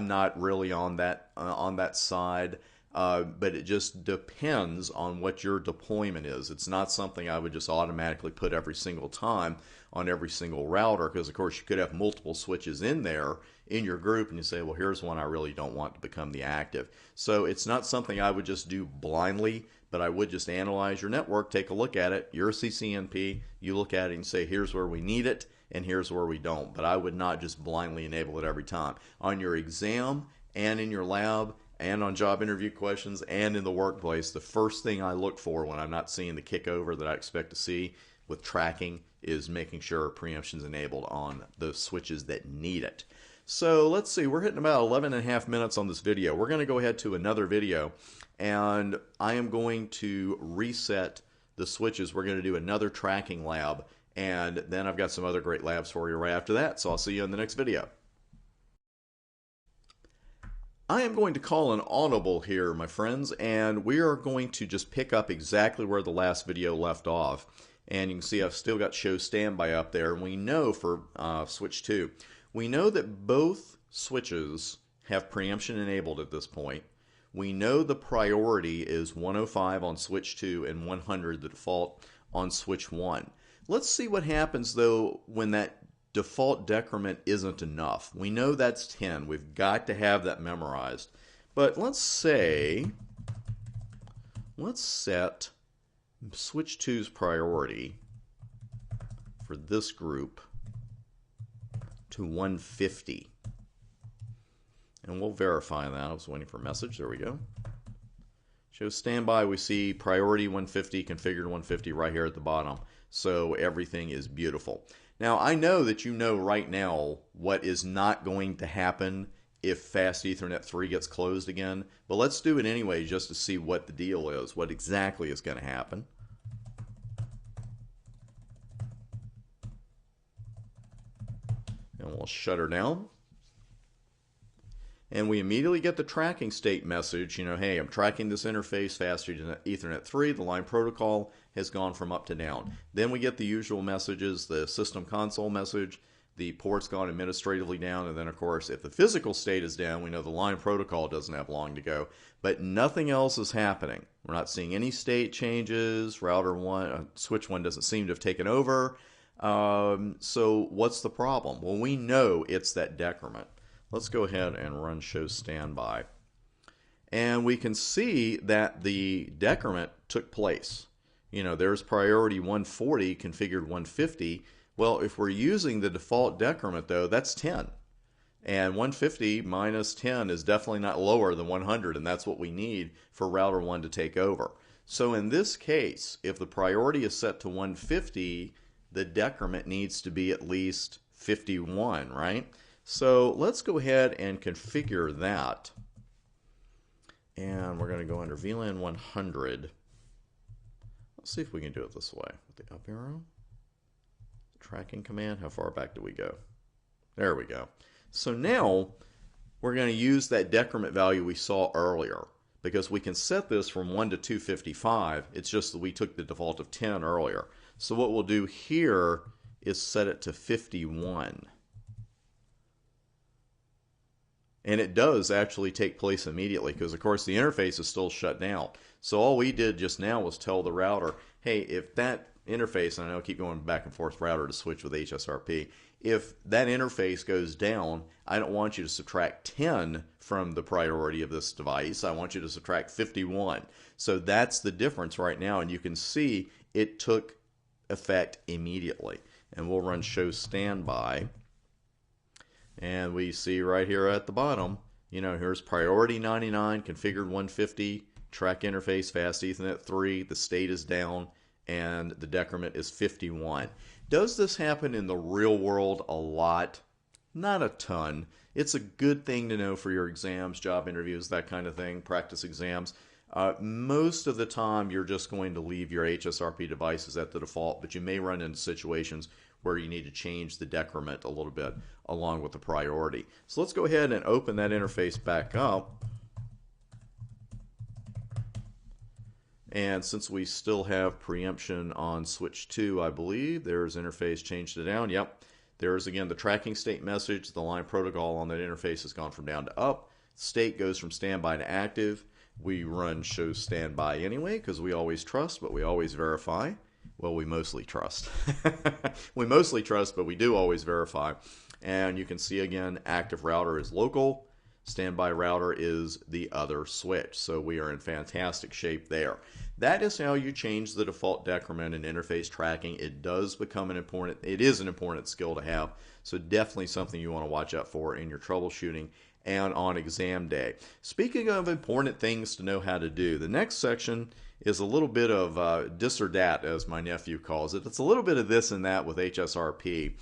not really on that side. But it just depends on what your deployment is. It's not something I would just automatically put every single time on every single router, because of course you could have multiple switches in there in your group and you say, well, here's one I really don't want to become the active. So it's not something I would just do blindly, but I would just analyze your network, take a look at it. You're a CCNP, you look at it and say, here's where we need it and here's where we don't. But I would not just blindly enable it every time. On your exam and in your lab, and on job interview questions and in the workplace, the first thing I look for when I'm not seeing the kickover that I expect to see with tracking is making sure preemption is enabled on the switches that need it. So let's see, we're hitting about 11.5 minutes on this video. We're going to go ahead to another video, and I am going to reset the switches. We're going to do another tracking lab, and then I've got some other great labs for you right after that. So I'll see you in the next video. I am going to call an audible here, my friends, and we are going to just pick up exactly where the last video left off. And you can see I've still got show standby up there. And we know for switch 2, we know that both switches have preemption enabled at this point. We know the priority is 105 on switch 2 and 100, the default, on switch 1. Let's see what happens, though, when that default decrement isn't enough. We know that's 10. We've got to have that memorized. But let's set switch 2's priority for this group to 150. And we'll verify that. I was waiting for a message. There we go. Show standby. We see priority 150, configured 150 right here at the bottom. So everything is beautiful. Now, I know that you know right now what is not going to happen if Fast Ethernet 3 gets closed again, but let's do it anyway just to see what the deal is, what exactly is going to happen. And we'll shut her down. And we immediately get the tracking state message, you know, hey, I'm tracking this interface, Fast Ethernet 3, the line protocol has gone from up to down. Then we get the usual messages, the system console message, the port's gone administratively down, and then of course if the physical state is down, we know the line protocol doesn't have long to go, but nothing else is happening. We're not seeing any state changes, router 1, switch 1 doesn't seem to have taken over. So what's the problem? Well, we know it's that decrement. Let's go ahead and run show standby. And we can see that the decrement took place. You know, there's priority 140, configured 150. Well, if we're using the default decrement, though, that's 10. And 150 minus 10 is definitely not lower than 100, and that's what we need for router 1 to take over. So in this case, if the priority is set to 150, the decrement needs to be at least 51, right? So let's go ahead and configure that. And we're going to go under VLAN 100. Let's see if we can do it this way with the up arrow. tracking command. How far back do we go? There we go. So now we're going to use that decrement value we saw earlier, because we can set this from 1 to 255. It's just that we took the default of 10 earlier. So what we'll do here is set it to 51. And it does actually take place immediately because, of course, the interface is still shut down. So all we did just now was tell the router, hey, if that interface, and I know I keep going back and forth router to switch with HSRP, if that interface goes down, I don't want you to subtract 10 from the priority of this device. I want you to subtract 51. So that's the difference right now, and you can see it took effect immediately. And we'll run show standby. And we see right here at the bottom, here's priority 99, configured 150, track interface, fast Ethernet 3, the state is down, and the decrement is 51. Does this happen in the real world a lot? Not a ton. It's a good thing to know for your exams, job interviews, that kind of thing, practice exams. Most of the time, you're just going to leave your HSRP devices at the default, but you may run into situations where you need to change the decrement a little bit along with the priority. So let's go ahead and open that interface back up. And since we still have preemption on switch 2, I believe, there's interface changed to down. Yep. There's, again, the tracking state message. The line protocol on that interface has gone from down to up. State goes from standby to active. We run show standby anyway because we always trust, but we always verify. Well, we mostly trust. We mostly trust, but we do always verify. And you can see, again, active router is local. Standby router is the other switch. So we are in fantastic shape there. That is how you change the default decrement in interface tracking. It is an important skill to have. So definitely something you want to watch out for in your troubleshooting and on exam day. Speaking of important things to know how to do, the next section is a little bit of dis or dat, as my nephew calls it. It's a little bit of this and that with HSRP.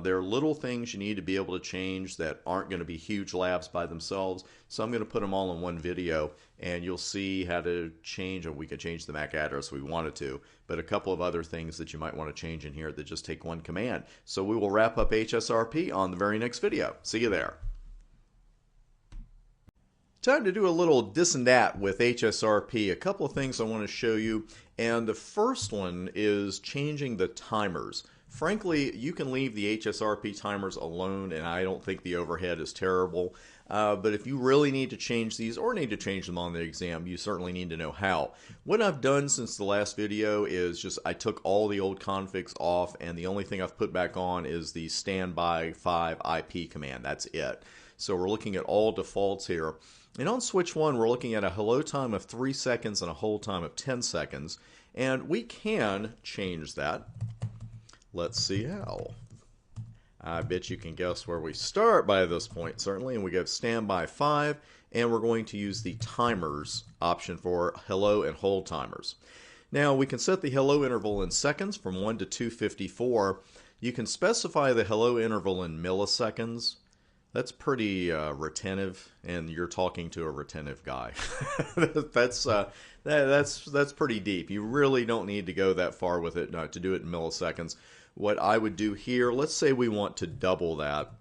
There are little things you need to be able to change that aren't going to be huge labs by themselves. So I'm going to put them all in one video, and you'll see how to change, and we can change the MAC address if we wanted to, but a couple of other things that you might want to change in here that just take one command. So we will wrap up HSRP on the very next video. See you there. Time to do a little dis and dat with HSRP. A couple of things I want to show you, and the first one is changing the timers. Frankly, you can leave the HSRP timers alone, and I don't think the overhead is terrible. But if you really need to change these or need to change them on the exam, you certainly need to know how. What I've done since the last video is just I took all the old configs off, and the only thing I've put back on is the standby 5 IP command. That's it. So we're looking at all defaults here. And on switch 1, we're looking at a hello time of 3 seconds and a hold time of 10 seconds. And we can change that. Let's see how. I bet you can guess where we start by this point, certainly. And we go standby 5, and we're going to use the timers option for hello and hold timers. Now, we can set the hello interval in seconds from 1 to 254. You can specify the hello interval in milliseconds. That's pretty retentive, and you're talking to a retentive guy. That's pretty deep. You really don't need to go that far with it to do it in milliseconds. What I would do here, let's say we want to double that,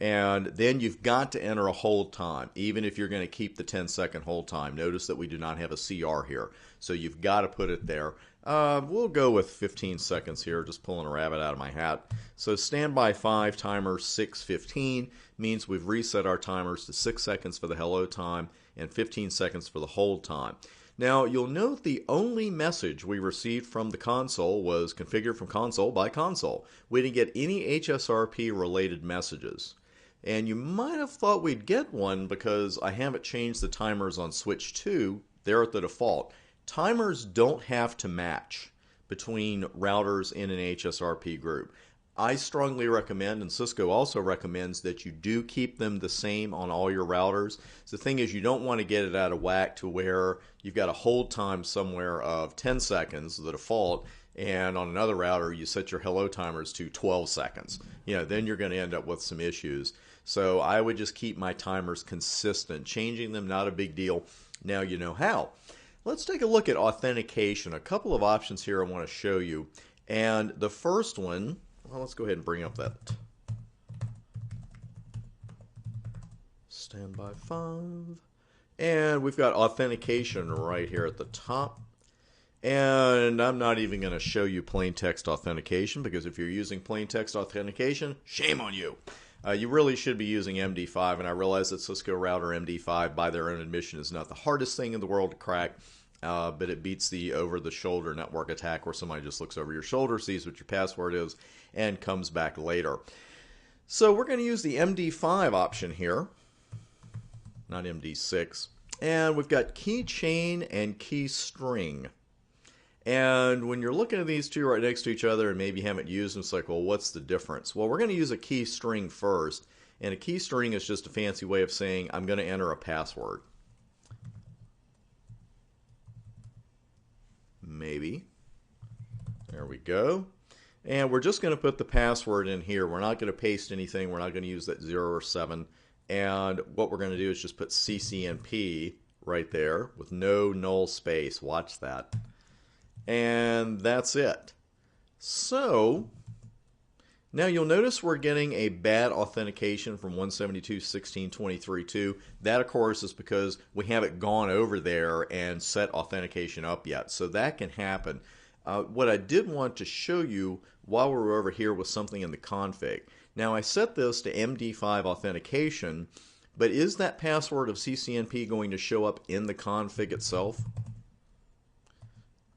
and then you've got to enter a hold time, even if you're going to keep the 10-second hold time. Notice that we do not have a CR here, so you've got to put it there. We'll go with 15 seconds here, just pulling a rabbit out of my hat. So standby 5, timer 6:15 means we've reset our timers to 6 seconds for the hello time and 15 seconds for the hold time. Now, you'll note the only message we received from the console was configured from console by console. We didn't get any HSRP related messages. And you might have thought we'd get one because I haven't changed the timers on switch 2. They're at the default. Timers don't have to match between routers in an HSRP group. I strongly recommend, and Cisco also recommends, that you do keep them the same on all your routers. So the thing is, you don't want to get it out of whack to where you've got a hold time somewhere of 10 seconds, the default, and on another router you set your hello timers to 12 seconds. Then you're going to end up with some issues. So I would just keep my timers consistent. Changing them, not a big deal. Now you know how. Let's take a look at authentication. A couple of options here I want to show you. And the first one, Well, let's go ahead and bring up that standby 5. And we've got authentication right here at the top. And I'm not even going to show you plain text authentication, because if you're using plain text authentication, shame on you. You really should be using MD5, and I realize that Cisco router MD5, by their own admission, is not the hardest thing in the world to crack, but it beats the over-the-shoulder network attack where somebody just looks over your shoulder, sees what your password is, and comes back later. So we're going to use the MD5 option here, not MD6, and we've got key chain and key string. And when you're looking at these two right next to each other and maybe you haven't used them, it's like, well, what's the difference? Well, we're going to use a key string first. And a key string is just a fancy way of saying I'm going to enter a password. Maybe. There we go. And we're just going to put the password in here. We're not going to paste anything. We're not going to use that 0 or 7. And what we're going to do is just put CCNP right there with no null space. Watch that. And that's it. So now you'll notice we're getting a bad authentication from 172.16.23.2. That, of course, is because we haven't gone over there and set authentication up yet. So that can happen. What I did want to show you while we're over here was something in the config. Now I set this to MD5 authentication, but is that password of CCNP going to show up in the config itself?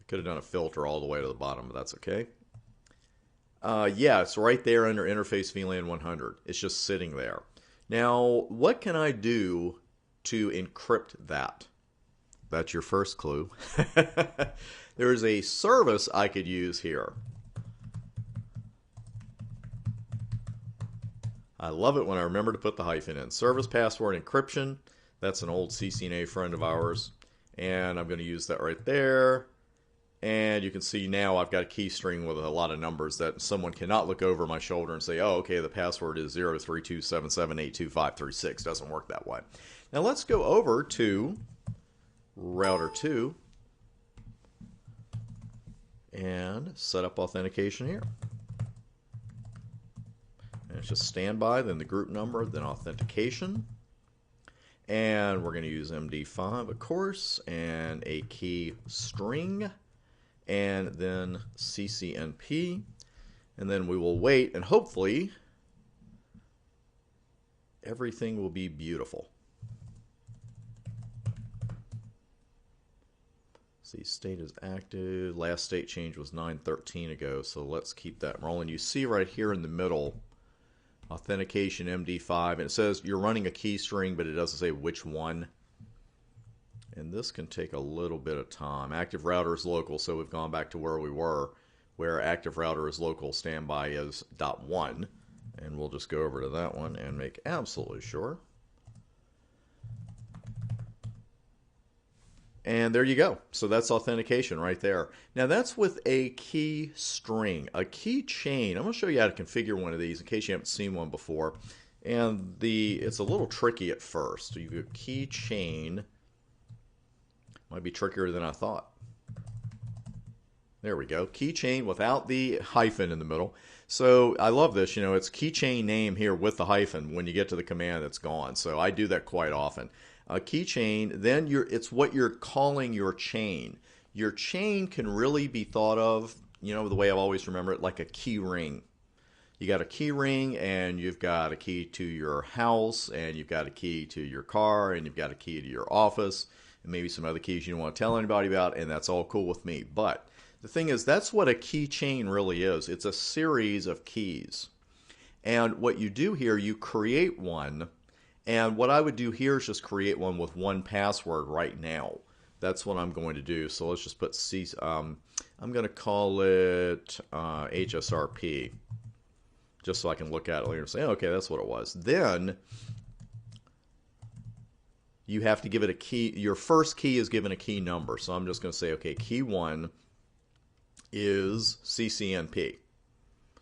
Could have done a filter all the way to the bottom, but that's okay. Yeah, it's right there under Interface VLAN 100. It's just sitting there. Now, what can I do to encrypt that? That's your first clue. There's a service I could use here. I love it when I remember to put the hyphen in. Service password encryption. That's an old CCNA friend of ours. And I'm going to use that right there. And you can see now I've got a key string with a lot of numbers that someone cannot look over my shoulder and say, oh, okay, the password is 03277822536. Doesn't work that way. Now let's go over to router 2 and set up authentication here. And it's just standby, then the group number, then authentication. And we're going to use MD5, of course, and a key string. And then CCNP, and then we will wait, and hopefully everything will be beautiful. See, state is active. Last state change was 9:13 ago, so let's keep that rolling. You see right here in the middle, authentication MD5, and it says you're running a key string, but it doesn't say which one. And this can take a little bit of time. Active router is local, so we've gone back to where we were, where active router is local, standby is .1. And we'll just go over to that one and make absolutely sure. And there you go. So that's authentication right there. Now that's with a key string. A key chain, I'm going to show you how to configure one of these in case you haven't seen one before. And it's a little tricky at first. So you go key chain. Might be trickier than I thought. There we go. Keychain without the hyphen in the middle. So I love this. You know, it's keychain name here with the hyphen. When you get to the command, it's gone. So I do that quite often. Keychain, then it's what you're calling your chain. Your chain can really be thought of, you know, the way I've always remembered it, like a key ring. You got a key ring, and you've got a key to your house, and you've got a key to your car, and you've got a key to your office. Maybe some other keys you don't want to tell anybody about, and that's all cool with me. But the thing is, that's what a keychain really is. It's a series of keys. And what you do here, you create one. And what I would do here is just create one with one password right now. That's what I'm going to do. So let's just put I'm going to call it HSRP. Just so I can look at it later and say, oh, okay, that's what it was. Then you have to give it a key. Your first key is given a key number. So I'm just going to say, okay, key 1 is CCNP.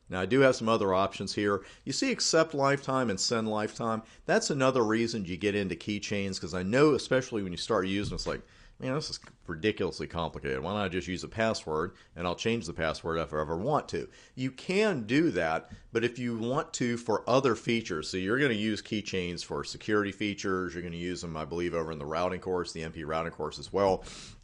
Now, I do have some other options here. You see accept lifetime and send lifetime. That's another reason you get into keychains, because I know, especially when you start using, it's like, man, this is ridiculously complicated. Why don't I just use a password and I'll change the password if I ever want to? You can do that, but if you want to for other features, so you're going to use keychains for security features, you're going to use them, I believe, over in the routing course, the MP routing course as well,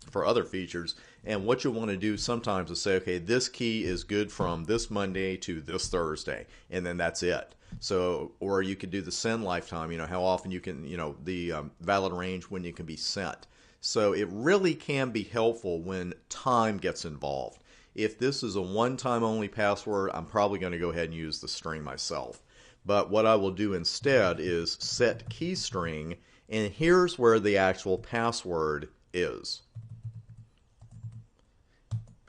for other features. And what you'll want to do sometimes is say, okay, this key is good from this Monday to this Thursday, and then that's it. So, or you could do the send lifetime, how often you can, the valid range when you can be sent. So it really can be helpful when time gets involved. If this is a one-time only password, I'm probably going to go ahead and use the string myself. But what I will do instead is set key string, and here's where the actual password is.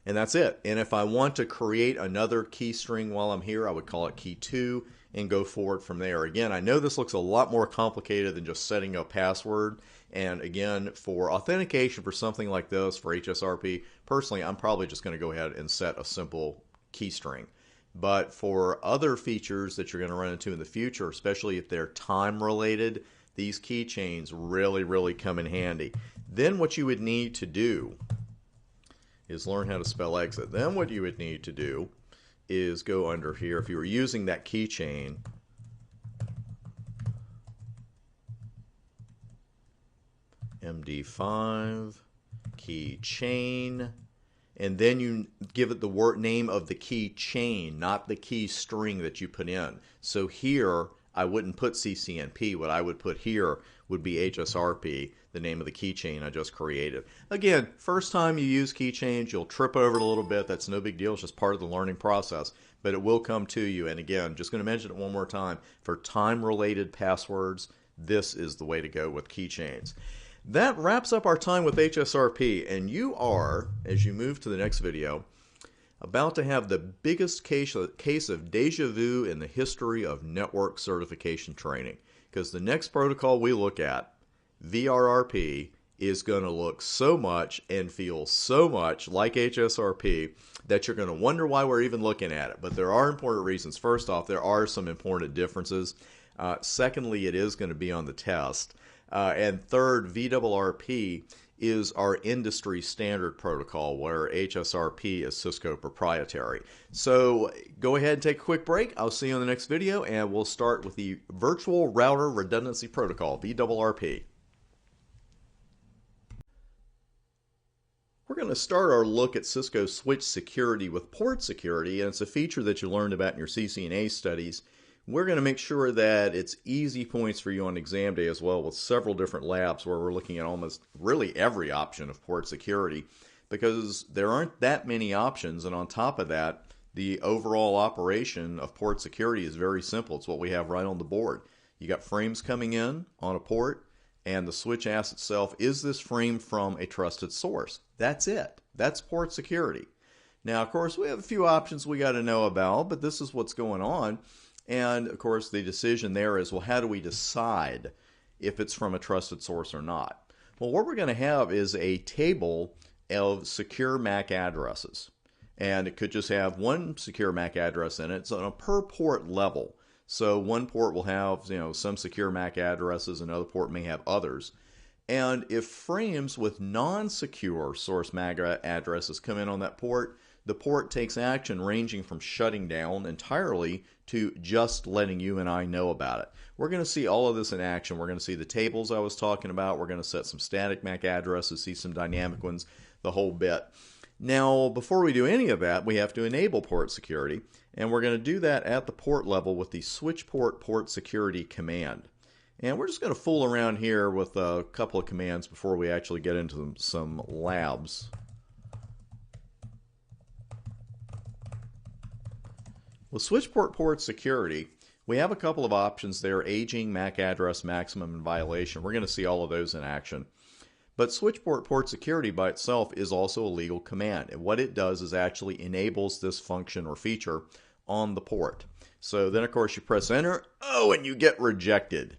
And that's it. And if I want to create another key string while I'm here, I would call it key 2 and go forward from there. Again, I know this looks a lot more complicated than just setting a password. And again, for authentication for something like this, for HSRP, personally, I'm probably just going to go ahead and set a simple key string. But for other features that you're going to run into in the future, especially if they're time related, these keychains really, really come in handy. Then what you would need to do is learn how to spell exit. Then what you would need to do is go under here. If you were using that keychain, MD5 keychain, and then you give it the word name of the key chain, not the key string that you put in. So here I wouldn't put CCNP. What I would put here would be HSRP, the name of the keychain I just created. Again, first time you use keychains, you'll trip over it a little bit. That's no big deal. It's just part of the learning process, but it will come to you. And again, just going to mention it one more time. For time-related passwords, this is the way to go with keychains. That wraps up our time with HSRP, and you are, as you move to the next video, about to have the biggest case of deja vu in the history of network certification training. Because the next protocol we look at, VRRP, is going to look so much and feel so much like HSRP that you're going to wonder why we're even looking at it. But there are important reasons. First off, there are some important differences. Secondly, it is going to be on the test. And third, VRRP is our industry standard protocol, where HSRP is Cisco proprietary. So go ahead and take a quick break. I'll see you in the next video, and we'll start with the Virtual Router Redundancy Protocol, VRRP. We're going to start our look at Cisco switch security with port security, and it's a feature that you learned about in your CCNA studies. We're going to make sure that it's easy points for you on exam day as well, with several different labs where we're looking at almost really every option of port security, because there aren't that many options. And on top of that, the overall operation of port security is very simple. It's what we have right on the board. You got frames coming in on a port, and the switch asks itself, is this frame from a trusted source? That's it. That's port security. Now, of course, we have a few options we got to know about, but this is what's going on. And, of course, the decision there is, well, how do we decide if it's from a trusted source or not? Well, what we're going to have is a table of secure MAC addresses. And it could just have one secure MAC address in it. It's on a per port level. So one port will have, some secure MAC addresses, another port may have others. And if frames with non-secure source MAC addresses come in on that port, the port takes action ranging from shutting down entirely to just letting you and I know about it. We're going to see all of this in action. We're going to see the tables I was talking about. We're going to set some static MAC addresses, see some dynamic ones, the whole bit. Now, before we do any of that, we have to enable port security, and we're going to do that at the port level with the switch port security command. And we're just going to fool around here with a couple of commands before we actually get into some labs. With switch port security, we have a couple of options there: aging, MAC address, maximum, and violation. We're going to see all of those in action. But switch port security by itself is also a legal command. And what it does is actually enables this function or feature on the port. So then, of course, you press enter. Oh, and you get rejected.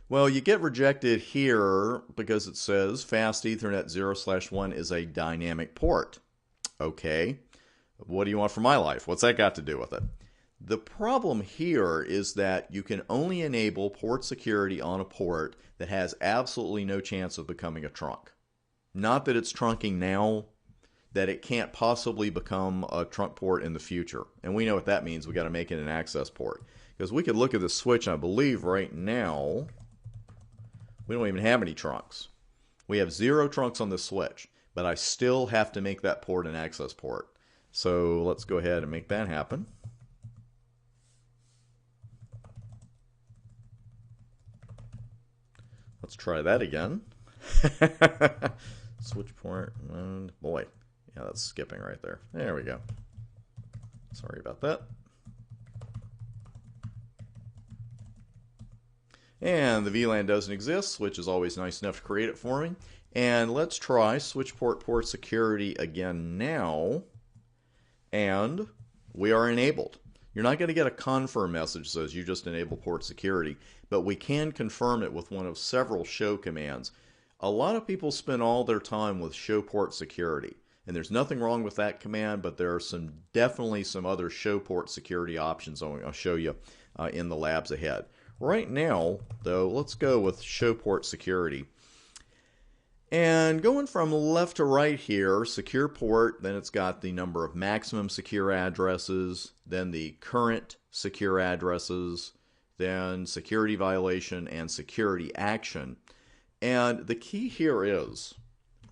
Well, you get rejected here because it says fast Ethernet 0/1 is a dynamic port. Okay, what do you want for my life? What's that got to do with it? The problem here is that you can only enable port security on a port that has absolutely no chance of becoming a trunk. Not that it's trunking now, that it can't possibly become a trunk port in the future. And we know what that means. We got to make it an access port. Because we could look at the switch, and I believe right now we don't even have any trunks. We have 0 trunks on the switch, but I still have to make that port an access port. So let's go ahead and make that happen. Let's try that again. Switch port, and boy, yeah, that's skipping right there. There we go. Sorry about that. And the VLAN doesn't exist, which is always nice enough to create it for me. And let's try switch port security again now. And we are enabled. You're not going to get a confirm message that says you just enabled port security, but we can confirm it with one of several show commands. A lot of people spend all their time with show port security, and there's nothing wrong with that command, but there are definitely some other show port security options I'll show you in the labs ahead. Right now, though, let's go with show port security. And going from left to right here, secure port, then it's got the number of maximum secure addresses, then the current secure addresses, then security violation and security action. And the key here is,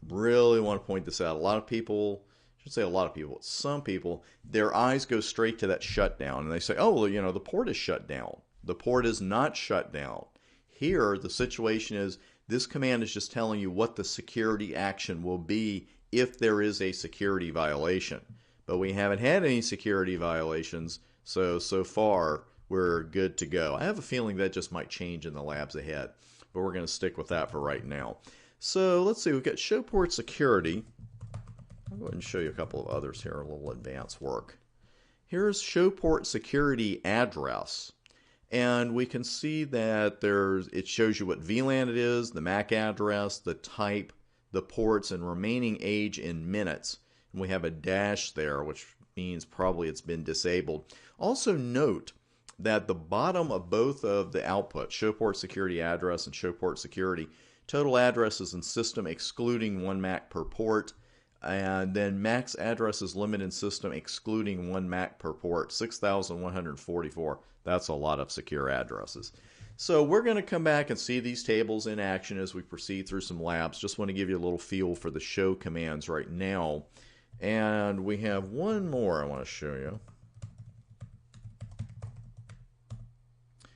really want to point this out, a lot of people, I should say a lot of people, some people, their eyes go straight to that shutdown, and they say, oh, well, you know, the port is shut down. The port is not shut down. Here, the situation is, this command is just telling you what the security action will be if there is a security violation. But we haven't had any security violations, so far we're good to go. I have a feeling that just might change in the labs ahead, but we're going to stick with that for right now. So let's see, we've got show port security. I'll go ahead and show you a couple of others here, a little advanced work. Here's show port security address. And we can see that it shows you what VLAN it is, the MAC address, the type, the ports, and remaining age in minutes. And we have a dash there, which means probably it's been disabled. Also note that the bottom of both of the outputs, show port security address and show port security, total addresses in system excluding 1 MAC per port, and then max addresses limit in system excluding 1 MAC per port, 6,144. That's a lot of secure addresses. So we're going to come back and see these tables in action as we proceed through some labs. Just want to give you a little feel for the show commands right now. And we have one more I want to show you.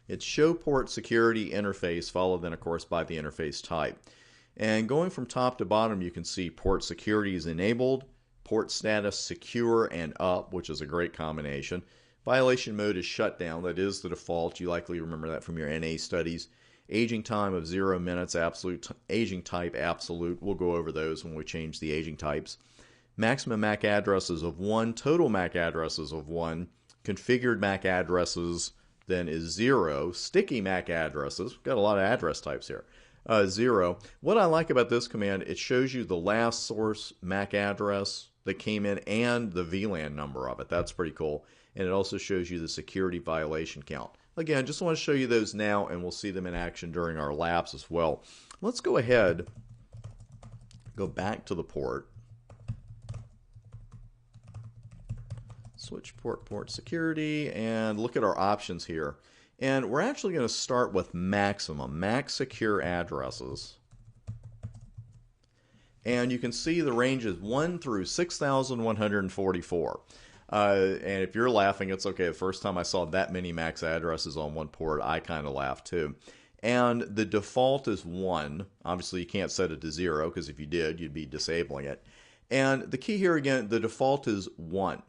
It's show port security interface, followed then of course by the interface type. And going from top to bottom, you can see port security is enabled, port status secure and up, which is a great combination. Violation mode is shut down. That is the default. You likely remember that from your NA studies. Aging time of 0 minutes, absolute. Aging type, absolute. We'll go over those when we change the aging types. Maximum MAC addresses of 1, total MAC addresses of 1. Configured MAC addresses then is 0. Sticky MAC addresses, we've got a lot of address types here, 0. What I like about this command, it shows you the last source MAC address that came in and the VLAN number of it. That's pretty cool. And it also shows you the security violation count. Again, just want to show you those now, and we'll see them in action during our labs as well. Let's go ahead, go back to the port. Switch port security, and look at our options here. And we're actually going to start with maximum, max secure addresses. And you can see the range is 1 through 6,144. And if you're laughing, it's okay. The first time I saw that many max addresses on one port, I kind of laughed too. And the default is 1. Obviously, you can't set it to 0, because if you did, you'd be disabling it. And the key here again, the default is 1.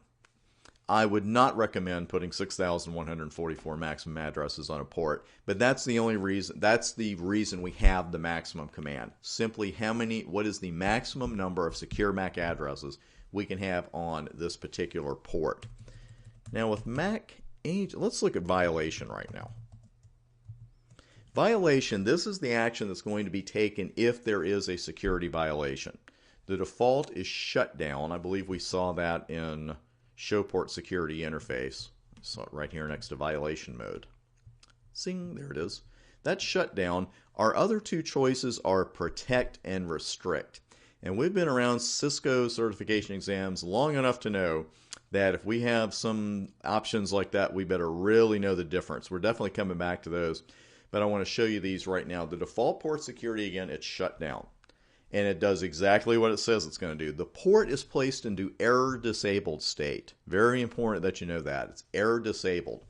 I would not recommend putting 6,144 maximum addresses on a port, but that's the only reason. That's the reason we have the maximum command. Simply, what is the maximum number of secure MAC addresses we can have on this particular port. Now with MAC age, let's look at violation right now. Violation, this is the action that's going to be taken if there is a security violation. The default is shut down. I believe we saw that in show port security interface. I saw it right here next to violation mode. Zing, there it is. That's shut down. Our other two choices are protect and restrict. And we've been around Cisco certification exams long enough to know that if we have some options like that, we better really know the difference. We're definitely coming back to those, but I want to show you these right now. The default port security, again, it's shut down, and it does exactly what it says it's going to do. The port is placed into error disabled state. Very important that you know that. It's error disabled.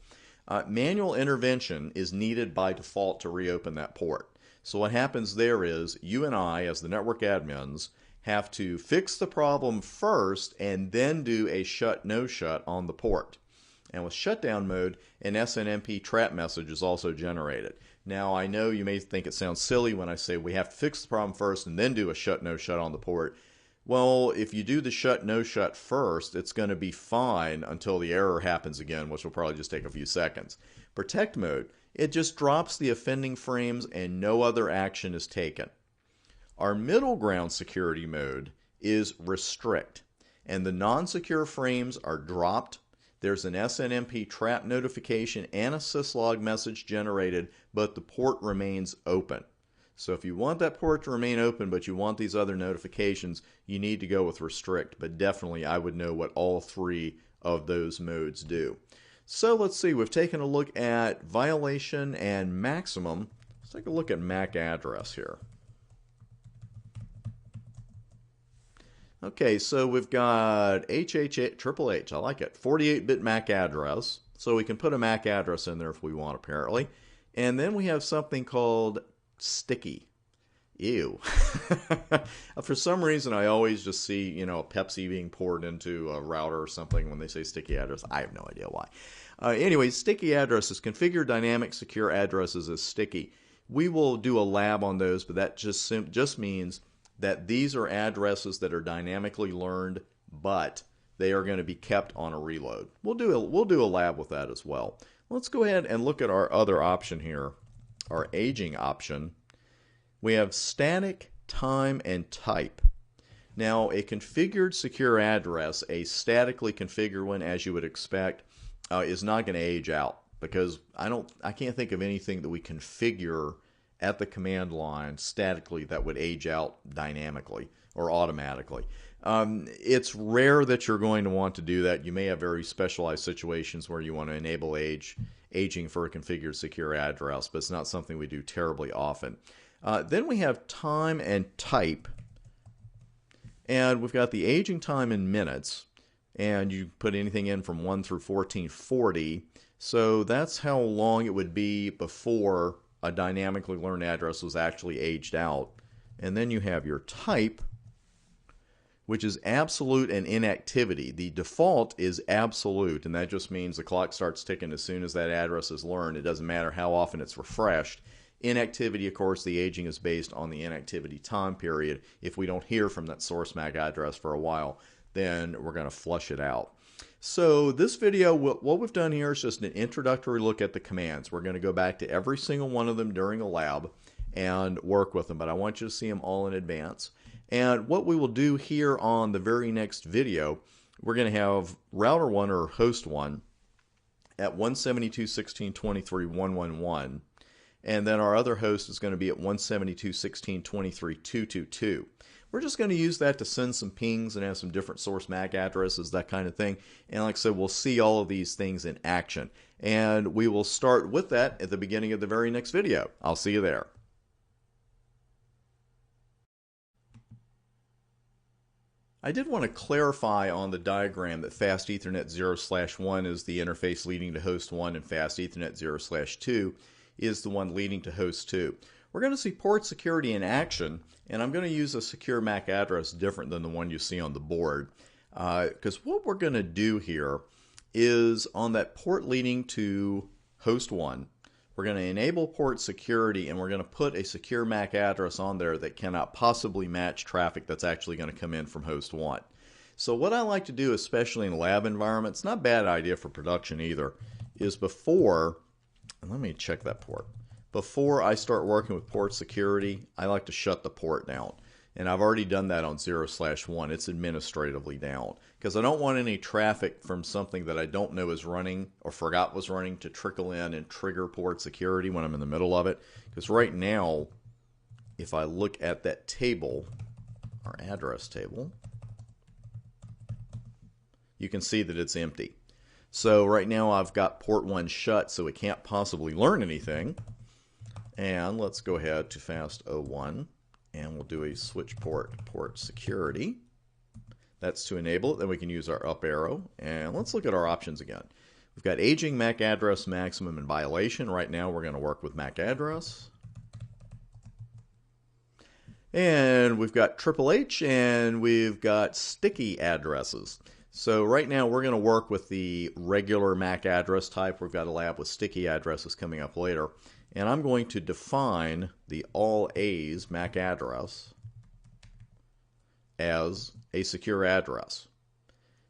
Manual intervention is needed by default to reopen that port. So what happens there is you and I, as the network admins, have to fix the problem first and then do a shut no shut on the port. And with shutdown mode, an SNMP trap message is also generated. Now I know you may think it sounds silly when I say we have to fix the problem first and then do a shut no shut on the port. Well, if you do the shut no shut first, it's going to be fine until the error happens again, which will probably just take a few seconds. Protect mode, it just drops the offending frames and no other action is taken. Our middle ground security mode is restrict, and the non-secure frames are dropped. There's an SNMP trap notification and a syslog message generated, but the port remains open. So if you want that port to remain open, but you want these other notifications, you need to go with restrict, but definitely I would know what all three of those modes do. So let's see, we've taken a look at violation and maximum. Let's take a look at MAC address here. Okay, so we've got Triple H, I like it, 48-bit MAC address. So we can put a MAC address in there if we want, apparently. And then we have something called sticky. Ew. For some reason, I always just see, Pepsi being poured into a router or something when they say sticky address. I have no idea why. Anyway, sticky addresses, configure dynamic secure addresses as sticky. We will do a lab on those, but that just means that these are addresses that are dynamically learned, but they are going to be kept on a reload. We'll do a lab with that as well. Let's go ahead and look at our other option here, our aging option. We have static, time, and type. Now, a configured secure address, a statically configured one, as you would expect, is not going to age out, because I can't think of anything that we configure at the command line statically that would age out dynamically or automatically. It's rare that you're going to want to do that. You may have very specialized situations where you want to enable aging for a configured secure address, but it's not something we do terribly often. Then we have time and type, and we've got the aging time in minutes, and you put anything in from 1 through 1440, so that's how long it would be before a dynamically learned address was actually aged out. And then you have your type, which is absolute and inactivity. The default is absolute, and that just means the clock starts ticking as soon as that address is learned. It doesn't matter how often it's refreshed. Inactivity, of course, the aging is based on the inactivity time period. If we don't hear from that source MAC address for a while, then we're going to flush it out. So this video, what we've done here is just an introductory look at the commands. We're going to go back to every single one of them during a lab and work with them, but I want you to see them all in advance. And what we will do here on the very next video, we're going to have router 1 or host 1 at 172.16.23.111, and then our other host is going to be at 172.16.23.222. We're just going to use that to send some pings and have some different source MAC addresses, that kind of thing. And like I said, we'll see all of these things in action. And we will start with that at the beginning of the very next video. I'll see you there. I did want to clarify on the diagram that Fast Ethernet 0/1 is the interface leading to host 1 and Fast Ethernet 0/2 is the one leading to host 2. We're going to see port security in action, and I'm going to use a secure MAC address different than the one you see on the board. Because what we're going to do here is on that port leading to host 1, we're going to enable port security, and we're going to put a secure MAC address on there that cannot possibly match traffic that's actually going to come in from host 1. So what I like to do, especially in lab environments, not a bad idea for production either, is before, and let me check that port. Before I start working with port security, I like to shut the port down. And I've already done that on 0/1. It's administratively down, because I don't want any traffic from something that I don't know is running or forgot was running to trickle in and trigger port security when I'm in the middle of it. Because right now, if I look at that table, our address table, you can see that it's empty. So right now I've got port 1 shut, so it can't possibly learn anything. And let's go ahead to fast 01, and we'll do a switch port security. That's to enable it. Then we can use our up arrow. And let's look at our options again. We've got aging, MAC address, maximum, and violation. Right now we're going to work with MAC address. And we've got Triple H, and we've got sticky addresses. So right now we're going to work with the regular MAC address type. We've got a lab with sticky addresses coming up later. And I'm going to define the all A's MAC address as a secure address.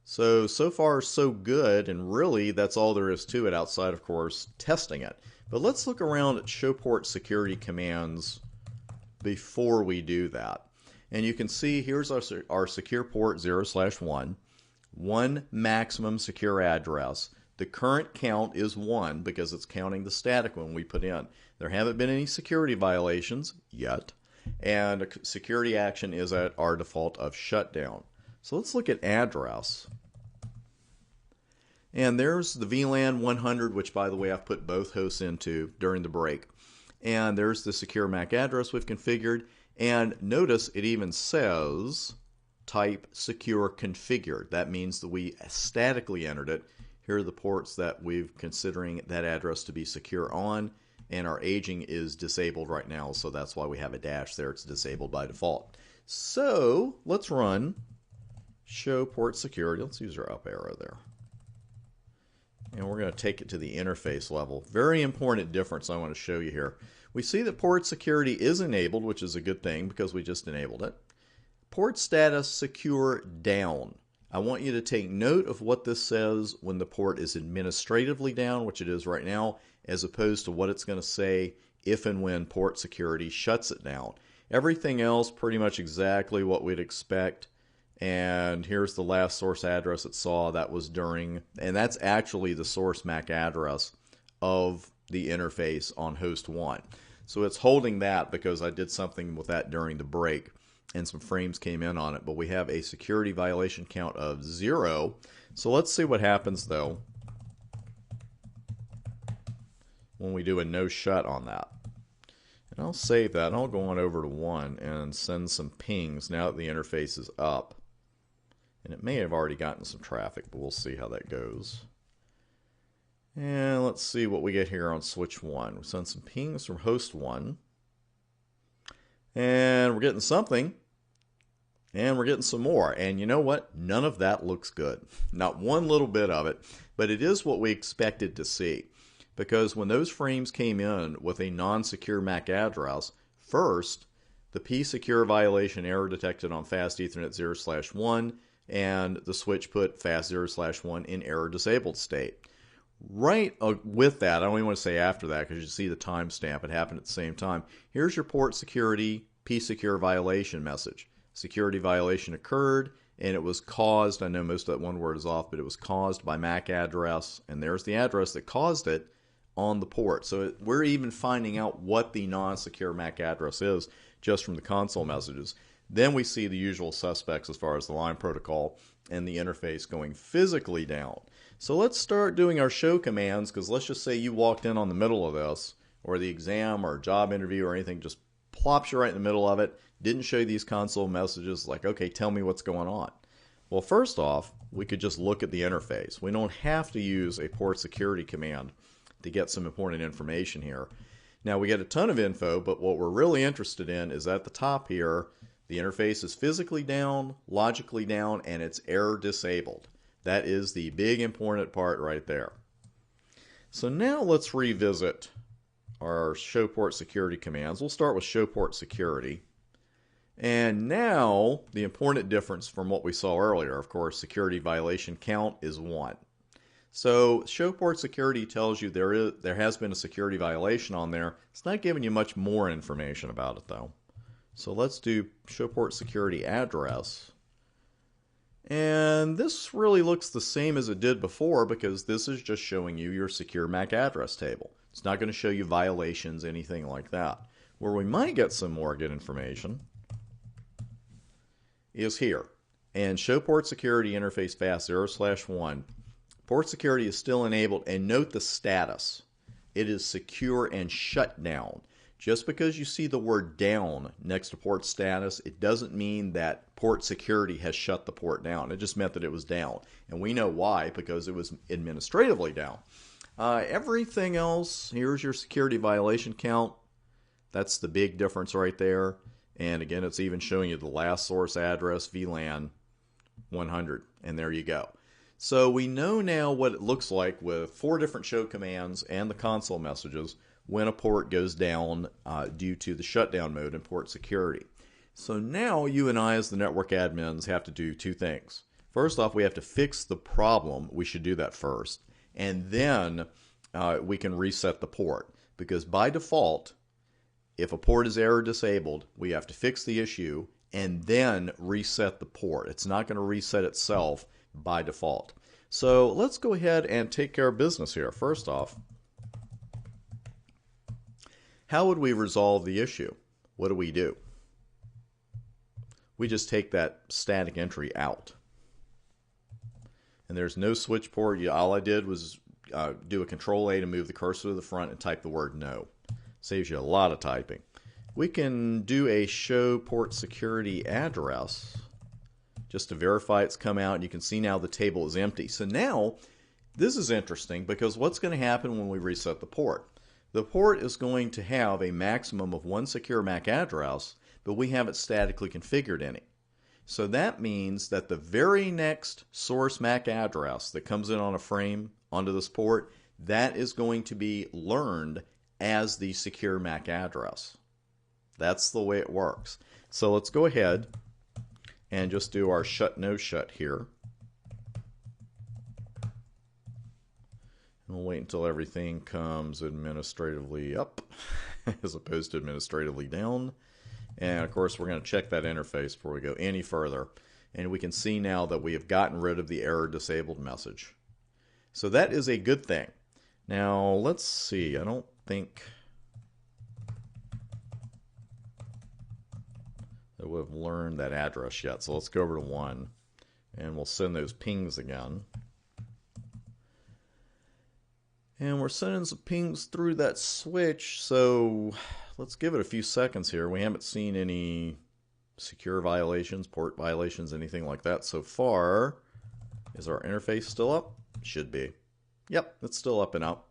So far so good, and really that's all there is to it outside, of course, testing it. But let's look around at show port security commands before we do that. And you can see here's our secure port 0/1, one maximum secure address. The current count is 1 because it's counting the static one we put in. There haven't been any security violations yet, and a security action is at our default of shutdown. So let's look at address. And there's the VLAN 100, which by the way I've put both hosts into during the break. And there's the secure MAC address we've configured. And notice it even says type secure configured. That means that we statically entered it. Here are the ports that we're considering that address to be secure on, and our aging is disabled right now, so that's why we have a dash there. It's disabled by default. So let's run show port security. Let's use our up arrow there. And we're going to take it to the interface level. Very important difference I want to show you here. We see that port security is enabled, which is a good thing because we just enabled it. Port status secure down. I want you to take note of what this says when the port is administratively down, which it is right now, as opposed to what it's going to say if and when port security shuts it down. Everything else pretty much exactly what we'd expect. And here's the last source address it saw. That was during, and that's actually the source MAC address of the interface on host 1. So it's holding that because I did something with that during the break and some frames came in on it. But we have a security violation count of 0. So let's see what happens though when we do a no shut on that. And I'll save that. I'll go on over to 1 and send some pings now that the interface is up. And it may have already gotten some traffic, but we'll see how that goes. And let's see what we get here on switch 1. We send some pings from host 1. And we're getting something. And we're getting some more. And you know what? None of that looks good. Not one little bit of it. But it is what we expected to see. Because when those frames came in with a non-secure MAC address, first, the P-secure violation error detected on fast Ethernet 0/1, and the switch put fast 0/1 in error disabled state. Right with that, I don't even want to say after that because you see the timestamp. It happened at the same time. Here's your port security P-secure violation message. Security violation occurred, and it was caused, I know most of that one word is off, but it was caused by MAC address, and there's the address that caused it on the port. So we're even finding out what the non-secure MAC address is just from the console messages. Then we see the usual suspects as far as the line protocol and the interface going physically down. So let's start doing our show commands, because let's just say you walked in on the middle of this, or the exam or job interview or anything just plops you right in the middle of it, didn't show you these console messages like, okay, tell me what's going on. Well, first off, we could just look at the interface. We don't have to use a port security command to get some important information here. Now, we get a ton of info, but what we're really interested in is at the top here, the interface is physically down, logically down, and it's error disabled. That is the big important part right there. So now let's revisit our show port security commands. We'll start with show port security. And now the important difference from what we saw earlier, of course, security violation count is 1. So show port security tells you there has been a security violation on there. It's not giving you much more information about it though. So let's do show port security address. And this really looks the same as it did before because this is just showing you your secure MAC address table. It's not going to show you violations, anything like that. Where we might get some more good information is here. And show port security interface fast 0/1. Port security is still enabled, and note the status. It is secure and shut down. Just because you see the word down next to port status, it doesn't mean that port security has shut the port down. It just meant that it was down. And we know why, because it was administratively down. Everything else, here's your security violation count. That's the big difference right there. And again, it's even showing you the last source address, VLAN 100. And there you go. So we know now what it looks like with 4 different show commands and the console messages when a port goes down due to the shutdown mode in port security. So now you and I as the network admins have to do 2 things. First off, we have to fix the problem. We should do that first. And then we can reset the port. Because by default, if a port is error disabled, we have to fix the issue and then reset the port. It's not going to reset itself by default. So let's go ahead and take care of business here. First off, how would we resolve the issue? What do? We just take that static entry out. And there's no switch port. All I did was do a Control-A to move the cursor to the front and type the word no. Saves you a lot of typing. We can do a show port security address just to verify it's come out. And you can see now the table is empty. So now, this is interesting because what's going to happen when we reset the port? The port is going to have a maximum of 1 secure MAC address, but we have it statically configured in it. So that means that the very next source MAC address that comes in on a frame onto this port, that is going to be learned as the secure MAC address. That's the way it works. So let's go ahead and just do our shut no shut here. And we'll wait until everything comes administratively up as opposed to administratively down. And of course, we're going to check that interface before we go any further. And we can see now that we have gotten rid of the error disabled message. So that is a good thing. Now, let's see. I don't think that we've learned that address yet. So let's go over to 1. And we'll send those pings again. And we're sending some pings through that switch, so let's give it a few seconds here. We haven't seen any secure violations, port violations, anything like that so far. Is our interface still up? Should be. Yep, it's still up and up.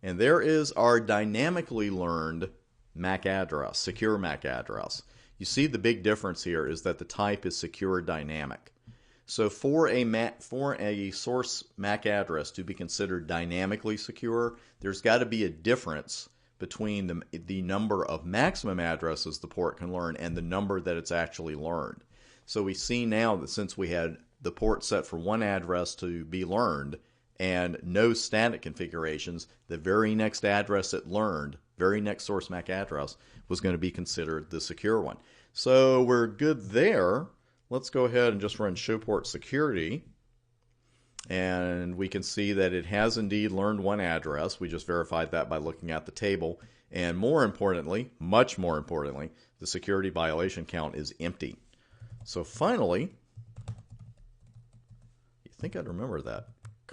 And there is our dynamically learned MAC address, secure MAC address. You see the big difference here is that the type is secure dynamic. So for a source MAC address to be considered dynamically secure, there's got to be a difference between the number of maximum addresses the port can learn and the number that it's actually learned. So we see now that since we had the port set for 1 address to be learned and no static configurations, the very next address it learned, very next source MAC address, was going to be considered the secure one. So we're good there. Let's go ahead and just run show port security. And we can see that it has indeed learned 1 address. We just verified that by looking at the table. And more importantly, much more importantly, the security violation count is empty. So finally, you think I'd remember that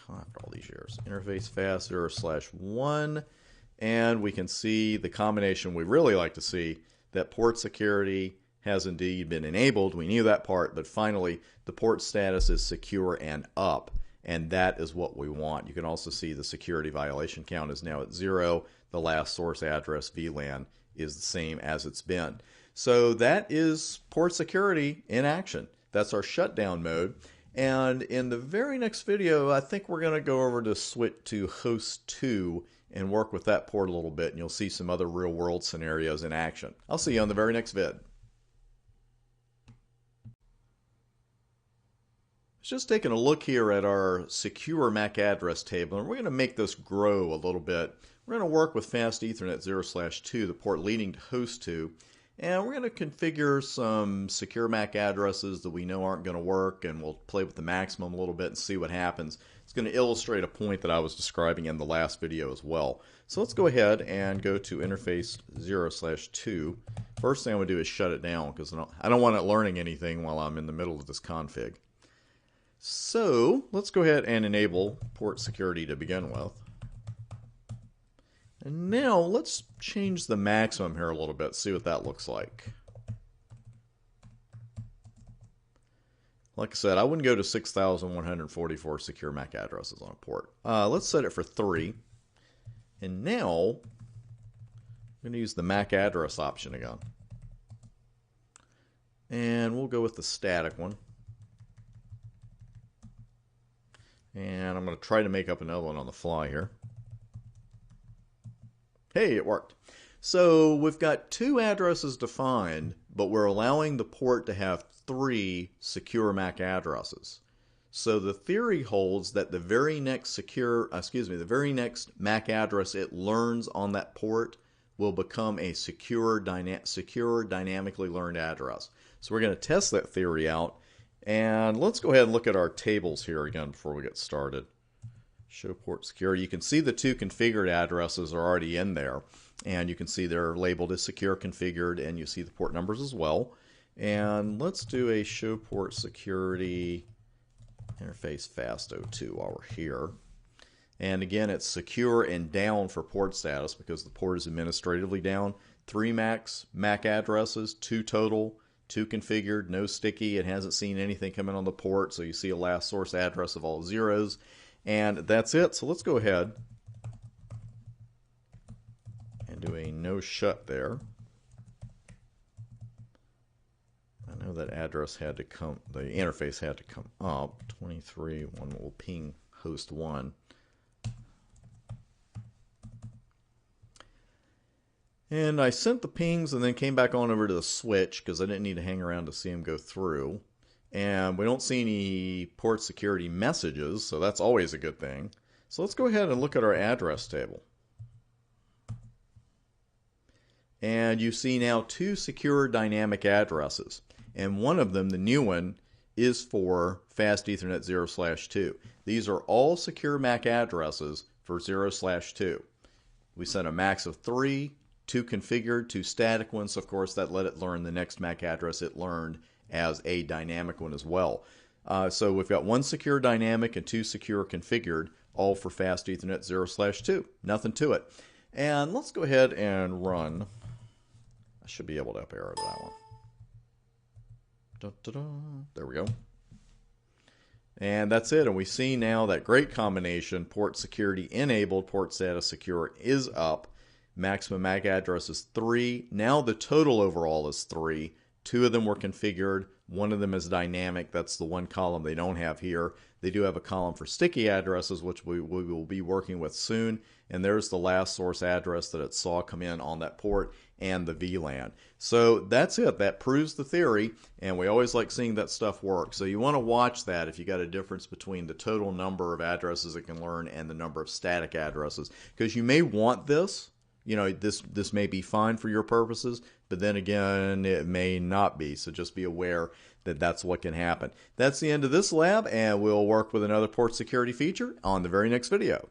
after all these years. Interface fast 0/1. And we can see the combination we really like to see, that port security has indeed been enabled. We knew that part, but finally the port status is secure and up, and that is what we want. You can also see the security violation count is now at 0. The last source address VLAN is the same as it's been. So that is port security in action. That's our shutdown mode. And in the very next video, I think we're going to go over to switch to host 2 and work with that port a little bit, and you'll see some other real world scenarios in action. I'll see you on the very next vid. Just taking a look here at our secure MAC address table, and we're going to make this grow a little bit. We're going to work with fast Ethernet 0/2, the port leading to host 2, And we're going to configure some secure MAC addresses that we know aren't going to work, and we'll play with the maximum a little bit and see what happens. It's going to illustrate a point that I was describing in the last video as well. So let's go ahead and go to interface 0/2. First thing I'm going to do is shut it down because I don't want it learning anything while I'm in the middle of this config. So let's go ahead and enable port security to begin with. And now let's change the maximum here a little bit, see what that looks like. Like I said, I wouldn't go to 6,144 secure MAC addresses on a port. Let's set it for 3. And now I'm going to use the MAC address option again. And we'll go with the static one. And I'm going to try to make up another one on the fly here. Hey, it worked. So we've got 2 addresses defined, but we're allowing the port to have 3 secure MAC addresses. So the theory holds that the very next the very next MAC address it learns on that port will become a secure dynamically learned address. So we're going to test that theory out. And let's go ahead and look at our tables here again before we get started. Show port security. You can see the 2 configured addresses are already in there. And you can see they're labeled as secure configured, and you see the port numbers as well. And let's do a show port security interface fast02 while we're here. And again, it's secure and down for port status because the port is administratively down. 3 MAC addresses, 2 total, 2 configured, no sticky. It hasn't seen anything come in on the port, so you see a last source address of all zeros. And that's it. So let's go ahead and do a no shut there. I know that address had to come, the interface had to come up. 23, one will ping host 1. And I sent the pings and then came back on over to the switch because I didn't need to hang around to see them go through. And we don't see any port security messages, so that's always a good thing. So let's go ahead and look at our address table. And you see now 2 secure dynamic addresses. And one of them, the new one, is for Fast Ethernet 0/2. These are all secure MAC addresses for 0/2. We sent a max of 3, 2 configured, 2 static ones. Of course, that let it learn the next MAC address it learned as a dynamic one as well. So we've got 1 secure dynamic and 2 secure configured, all for Fast Ethernet 0/2. Nothing to it. And let's go ahead and run. I should be able to up arrow to that one. There we go. And that's it. And we see now that great combination, port security enabled, port status secure is up. Maximum MAC address is 3. Now the total overall is 3. 2 of them were configured. 1 of them is dynamic. That's the one column they don't have here. They do have a column for sticky addresses, which we will be working with soon. And there's the last source address that it saw come in on that port and the VLAN. So that's it. That proves the theory. And we always like seeing that stuff work. So you want to watch that if you got a difference between the total number of addresses it can learn and the number of static addresses. Because you may want this. You know, this may be fine for your purposes, but then again, it may not be. So just be aware that that's what can happen. That's the end of this lab, and we'll work with another port security feature on the very next video.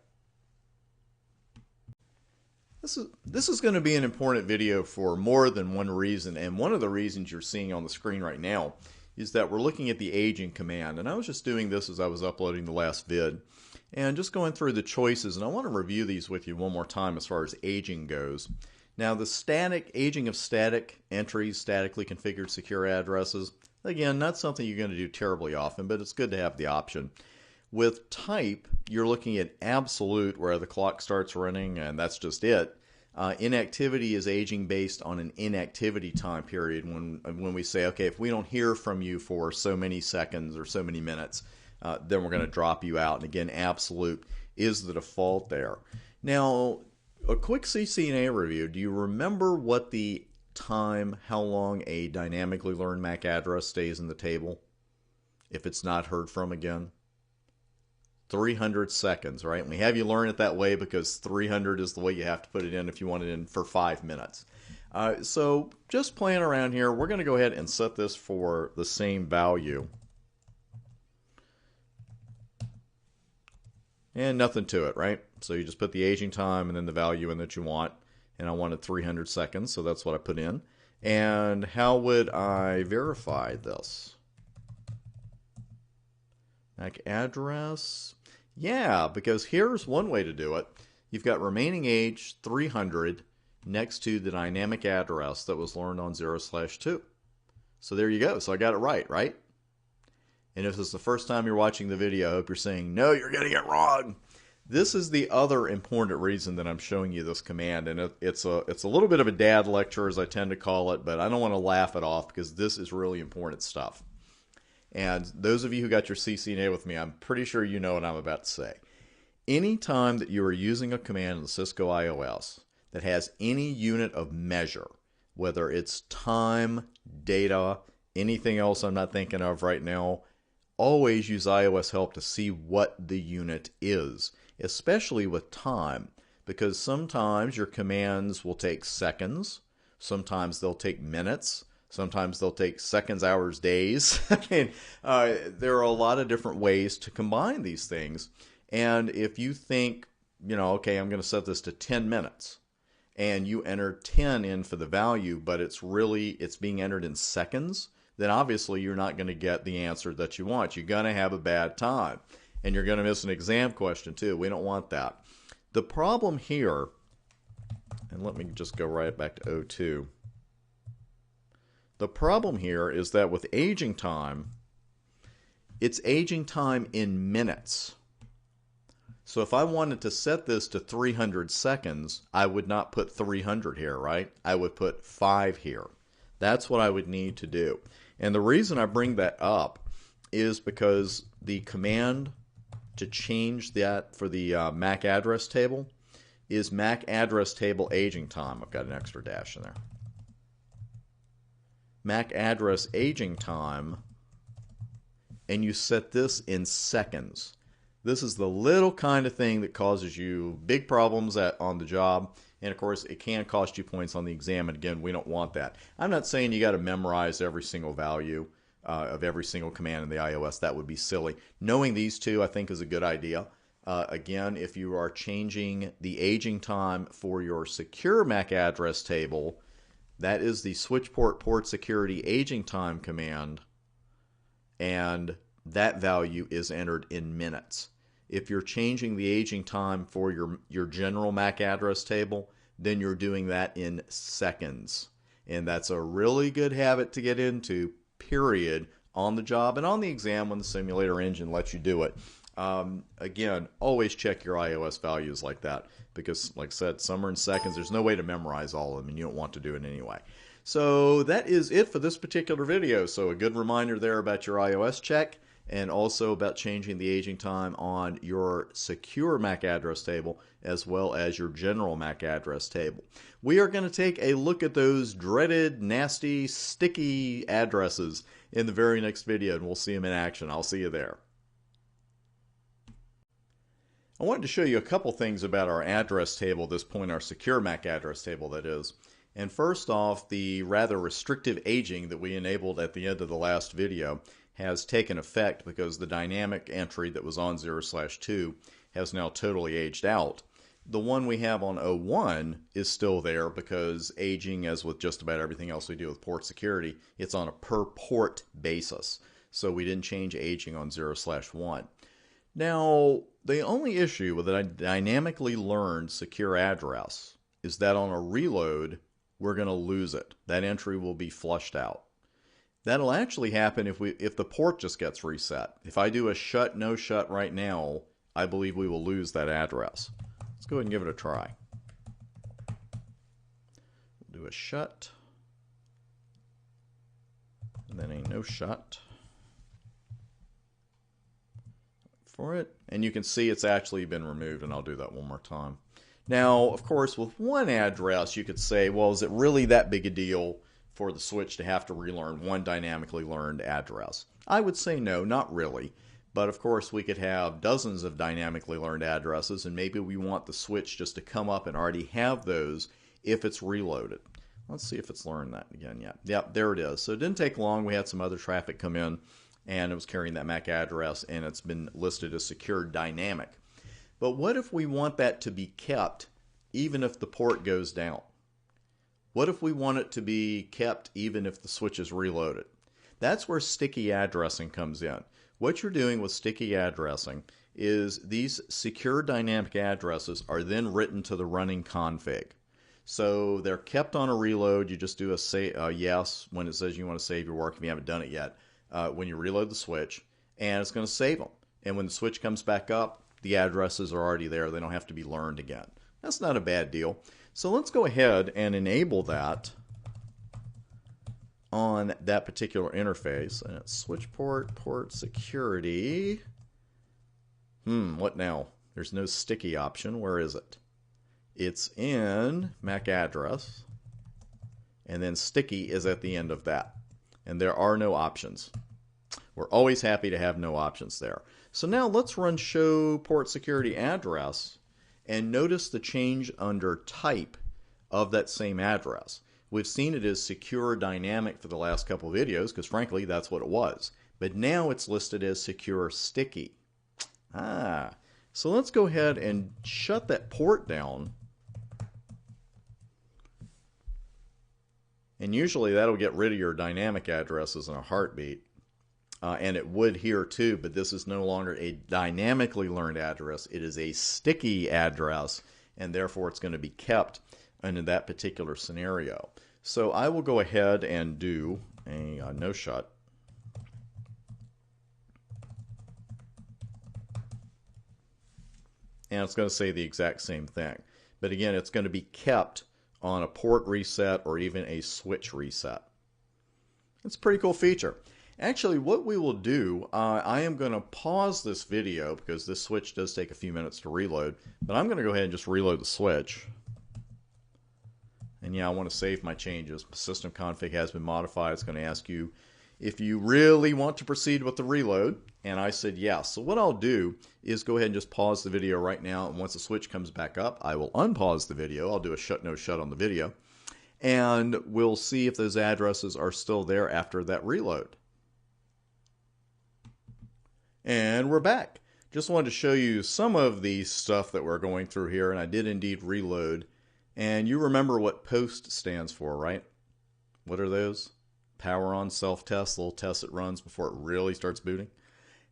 This is going to be an important video for more than one reason, and one of the reasons you're seeing on the screen right now is that we're looking at the aging command. And I was just doing this as I was uploading the last vid. And just going through the choices, and I want to review these with you one more time as far as aging goes. Now, the aging of static entries, statically configured secure addresses, again, not something you're going to do terribly often, but it's good to have the option. With type, you're looking at absolute, where the clock starts running, and that's just it. Inactivity is aging based on an inactivity time period when we say, okay, if we don't hear from you for so many seconds or so many minutes, then we're going to drop you out. And again, absolute is the default there. Now, a quick CCNA review. Do you remember what the time, how long a dynamically learned MAC address stays in the table if it's not heard from again? 300 seconds, right? And we have you learn it that way because 300 is the way you have to put it in if you want it in for 5 minutes. So just playing around here, we're going to go ahead and set this for the same value. And nothing to it, right? So you just put the aging time and then the value in that you want. And I wanted 300 seconds, so that's what I put in. And how would I verify this? MAC address. Yeah, because here's one way to do it. You've got remaining age 300 next to the dynamic address that was learned on 0/2. So there you go. So I got it right, right? And if this is the first time you're watching the video, I hope you're saying, no, you're getting it wrong. This is the other important reason that I'm showing you this command. And it's a little bit of a dad lecture, as I tend to call it, but I don't want to laugh it off because this is really important stuff. And those of you who got your CCNA with me, I'm pretty sure you know what I'm about to say. Anytime that you are using a command in the Cisco iOS that has any unit of measure, whether it's time, data, anything else I'm not thinking of right now, always use iOS help to see what the unit is, especially with time, because sometimes your commands will take seconds, sometimes they'll take minutes, sometimes they'll take seconds, hours, days. I mean, there are a lot of different ways to combine these things. And if you think, you know, okay, I'm going to set this to 10 minutes, and you enter 10 in for the value, but it's being entered in seconds, then obviously you're not going to get the answer that you want. You're going to have a bad time. And you're going to miss an exam question too. We don't want that. The problem here, and let me just go right back to 02. The problem here is that with aging time, it's aging time in minutes. So if I wanted to set this to 300 seconds, I would not put 300 here, right? I would put 5 here. That's what I would need to do. And the reason I bring that up is because the command to change that for the MAC address table is MAC address table aging time. I've got an extra dash in there. MAC address aging time, and you set this in seconds. This is the little kind of thing that causes you big problems on the job. And of course, it can cost you points on the exam. And again, we don't want that. I'm not saying you got to memorize every single value of every single command in the iOS. That would be silly. Knowing these two, I think, is a good idea. Again, if you are changing the aging time for your secure MAC address table, that is the switch port security aging time command. And that value is entered in minutes. If you're changing the aging time for your general MAC address table, then you're doing that in seconds. And that's a really good habit to get into, period, on the job and on the exam when the simulator engine lets you do it. Again, always check your iOS values like that because, like I said, some are in seconds. There's no way to memorize all of them, and you don't want to do it anyway. So that is it for this particular video. So a good reminder there about your iOS check, and also about changing the aging time on your secure MAC address table as well as your general MAC address table. We are going to take a look at those dreaded, nasty, sticky addresses in the very next video, and we'll see them in action. I'll see you there. I wanted to show you a couple things about our address table at this point, our secure MAC address table, that is. And first off, the rather restrictive aging that we enabled at the end of the last video has taken effect because the dynamic entry that was on 0/2 has now totally aged out. The one we have on 01 is still there because aging, as with just about everything else we do with port security, it's on a per port basis. So we didn't change aging on 0/1. Now, the only issue with a dynamically learned secure address is that on a reload, we're going to lose it. That entry will be flushed out. That'll actually happen if the port just gets reset. If I do a shut, no shut right now, I believe we will lose that address. Let's go ahead and give it a try. We'll do a shut, and then a no shut for it. And you can see it's actually been removed, and I'll do that one more time. Now, of course, with one address, you could say, well, is it really that big a deal for the switch to have to relearn one dynamically learned address? I would say no, not really. But of course, we could have dozens of dynamically learned addresses, and maybe we want the switch just to come up and already have those if it's reloaded. Let's see if it's learned that again yet. Yep, there it is. So it didn't take long. We had some other traffic come in, and it was carrying that MAC address, and it's been listed as secure dynamic. But what if we want that to be kept even if the port goes down? What if we want it to be kept even if the switch is reloaded? That's where sticky addressing comes in. What you're doing with sticky addressing is these secure dynamic addresses are then written to the running config. So they're kept on a reload. You just do a yes when it says you want to save your work if you haven't done it yet. When you reload the switch, and it's going to save them. And when the switch comes back up, the addresses are already there. They don't have to be learned again. That's not a bad deal. So let's go ahead and enable that on that particular interface. And it's switch port security. What now? There's no sticky option. Where is it? It's in MAC address, and then sticky is at the end of that. And there are no options. We're always happy to have no options there. So now let's run show port security address and notice the change under type of that same address. We've seen it as secure dynamic for the last couple of videos because frankly that's what it was. But now it's listed as secure sticky. So let's go ahead and shut that port down. And usually that'll get rid of your dynamic addresses in a heartbeat. And it would here too, but this is no longer a dynamically learned address. It is a sticky address, and therefore it's going to be kept in that particular scenario. So I will go ahead and do a no shut. And it's going to say the exact same thing. But again, it's going to be kept on a port reset or even a switch reset. It's a pretty cool feature. Actually, what we will do, I am going to pause this video because this switch does take a few minutes to reload, but I'm going to go ahead and just reload the switch. And yeah, I want to save my changes. System config has been modified. It's going to ask you if you really want to proceed with the reload, and I said yes. So what I'll do is go ahead and just pause the video right now, and once the switch comes back up, I will unpause the video. I'll do a shut no shut on the video, and we'll see if those addresses are still there after that reload. And we're back. Just wanted to show you some of the stuff that we're going through here, and I did indeed reload. And you remember what POST stands for, right? What are those? Power on self-test, little test it runs before it really starts booting.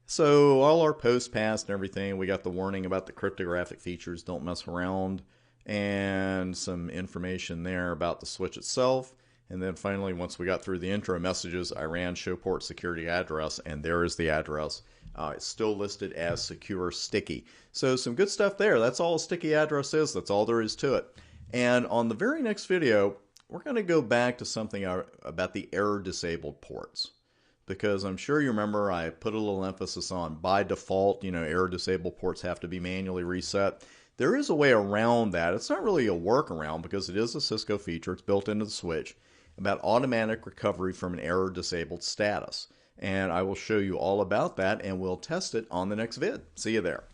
So all our posts passed and everything. We got the warning about the cryptographic features, don't mess around, and some information there about the switch itself. And then finally, once we got through the intro messages, I ran show port security address, and there is the address. It's still listed as secure sticky. So some good stuff there. That's all a sticky address is. That's all there is to it. And on the very next video, we're going to go back to something about the error disabled ports. Because I'm sure you remember I put a little emphasis on by default, error disabled ports have to be manually reset. There is a way around that. It's not really a workaround because it is a Cisco feature. It's built into the switch about automatic recovery from an error disabled status. And I will show you all about that, and we'll test it on the next vid. See you there.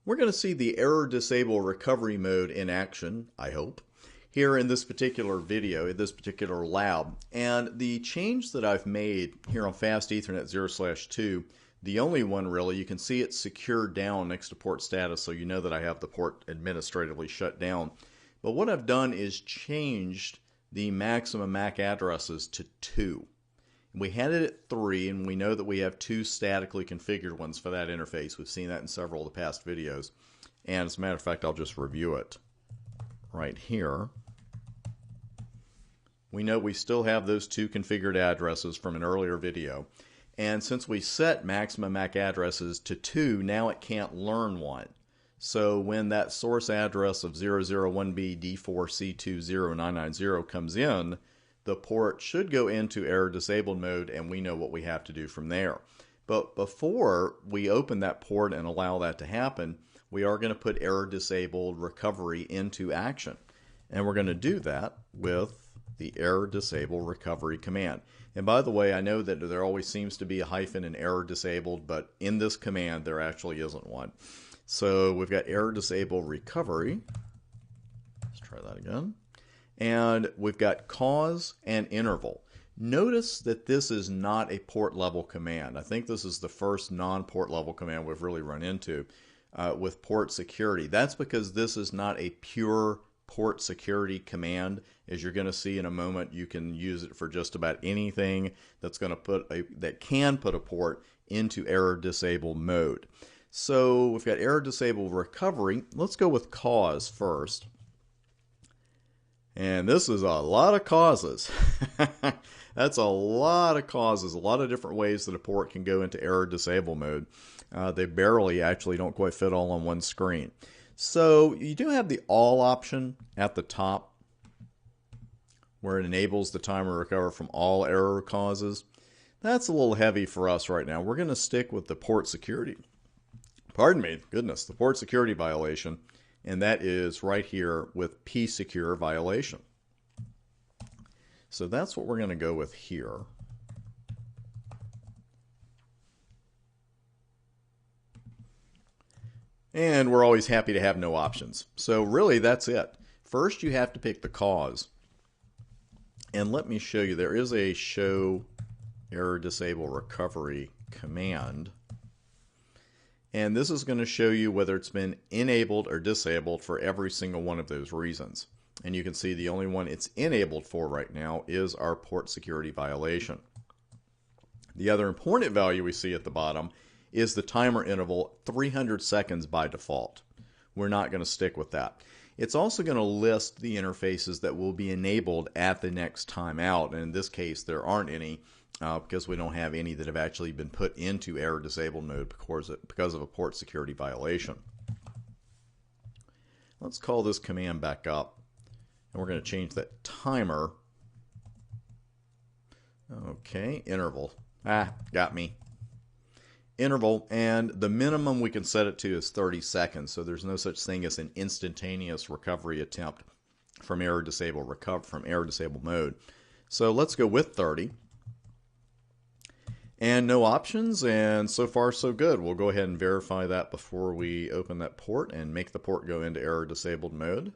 We're going to see the error disable recovery mode in action, I hope, here in this particular video, in this particular lab. And the change that I've made here on Fast Ethernet 0/2, the only one really, you can see it's secured down next to port status, so you know that I have the port administratively shut down. But what I've done is changed the maximum MAC addresses to 2. We had it at 3, and we know that we have 2 statically configured ones for that interface. We've seen that in several of the past videos. And as a matter of fact, I'll just review it right here. We know we still have those 2 configured addresses from an earlier video. And since we set maximum MAC addresses to 2, now it can't learn one. So when that source address of 001B D4C20990 comes in, the port should go into error disabled mode, and we know what we have to do from there. But before we open that port and allow that to happen, we are going to put error disabled recovery into action. And we're going to do that with the error disable recovery command. And by the way, I know that there always seems to be a hyphen in error disabled, but in this command there actually isn't one. So we've got error disable recovery. Let's try that again. And we've got cause and interval. Notice that this is not a port level command. I think this is the first non-port level command we've really run into with port security. That's because this is not a pure port security command. As you're going to see in a moment, you can use it for just about anything that's going to that can put a port into error disable mode. So we've got error disable recovery. Let's go with cause first. And this is a lot of causes. That's a lot of causes, a lot of different ways that a port can go into error disable mode. They barely actually don't quite fit all on one screen. So you do have the all option at the top where it enables the timer to recover from all error causes. That's a little heavy for us right now. We're going to stick with the port security. Pardon me, goodness, the port security violation. And that is right here with P-Secure violation. So that's what we're going to go with here. And we're always happy to have no options. So really that's it. First you have to pick the cause. And let me show you, there is a show error disable recovery command. And this is going to show you whether it's been enabled or disabled for every single one of those reasons. And you can see the only one it's enabled for right now is our port security violation. The other important value we see at the bottom is the timer interval 300 seconds by default. We're not going to stick with that. It's also going to list the interfaces that will be enabled at the next timeout. And in this case, there aren't any because we don't have any that have actually been put into error disabled mode because of a port security violation. Let's call this command back up. And we're going to change that timer. Okay, interval. Got me. Interval, and the minimum we can set it to is 30 seconds. So there's no such thing as an instantaneous recovery attempt from error disable mode. So let's go with 30. And no options, and so far so good. We'll go ahead and verify that before we open that port and make the port go into error disabled mode.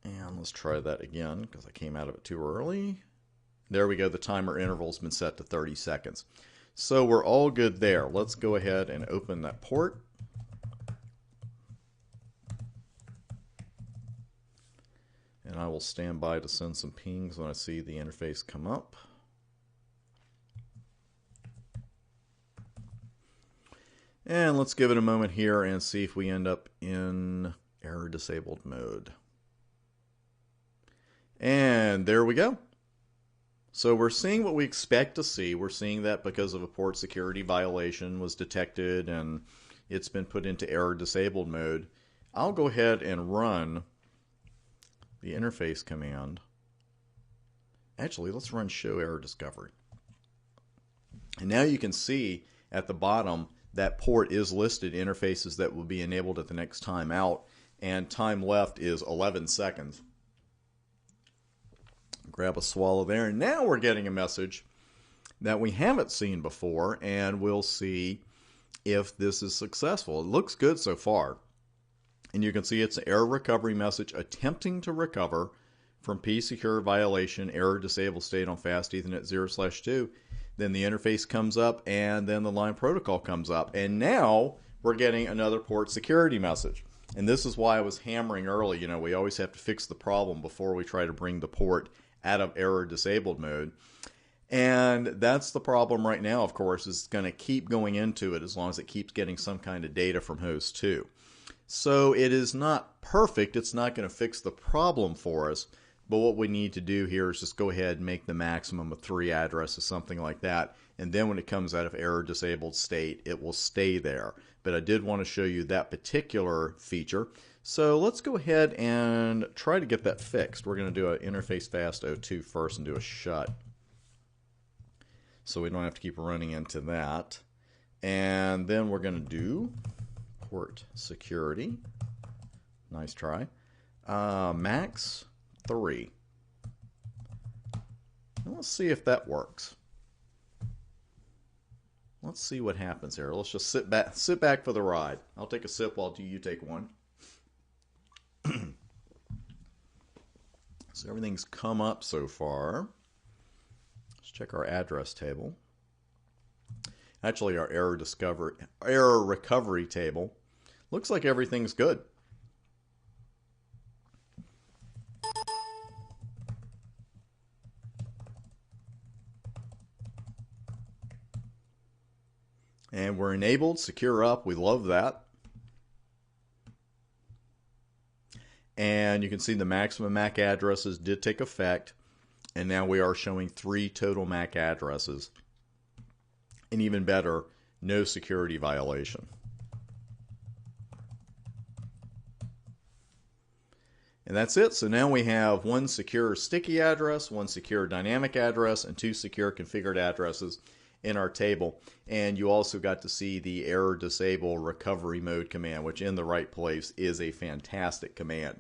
And let's try that again because I came out of it too early. There we go. The timer interval's been set to 30 seconds. So we're all good there. Let's go ahead and open that port. And I will stand by to send some pings when I see the interface come up. And let's give it a moment here and see if we end up in error disabled mode. And there we go. So we're seeing what we expect to see. We're seeing that because of a port security violation was detected and it's been put into error disabled mode. I'll go ahead and run the interface command. Actually, let's run show error discovery. And now you can see at the bottom that port is listed interfaces that will be enabled at the next time out, and time left is 11 seconds. Grab a swallow there, and now we're getting a message that we haven't seen before, and we'll see if this is successful. It looks good so far. And you can see it's an error recovery message attempting to recover from P-Secure violation error disable state on fast Ethernet 0/2. Then the interface comes up, and then the line protocol comes up. And now we're getting another port security message. And this is why I was hammering early. You know, we always have to fix the problem before we try to bring the port out of error disabled mode. And that's the problem right now, of course, is going to keep going into it as long as it keeps getting some kind of data from host 2. So it is not perfect. It's not going to fix the problem for us. But what we need to do here is just go ahead and make the maximum of 3 addresses, something like that. And then when it comes out of error disabled state, it will stay there. But I did want to show you that particular feature. So let's go ahead and try to get that fixed. We're going to do an interface fast 02 first and do a shut. So we don't have to keep running into that. And then we're going to do port security. Nice try. Max 3. And let's see if that works. let's see what happens here. Let's just sit back for the ride. I'll take a sip while you take one. So everything's come up so far. Let's check our address table. Actually, our error recovery table. Looks like everything's good. And we're enabled, secure up. We love that. And you can see the maximum MAC addresses did take effect. And now we are showing 3 total MAC addresses. And even better, no security violation. And that's it. So now we have 1 secure sticky address, 1 secure dynamic address, and 2 secure configured addresses in our table. And you also got to see the error disable recovery mode command, which in the right place is a fantastic command.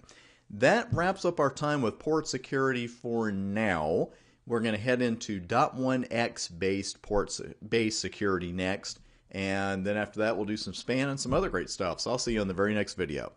That wraps up our time with port security for now. We're going to head into .1x based security next. And then after that, we'll do some span and some other great stuff. So I'll see you in the very next video.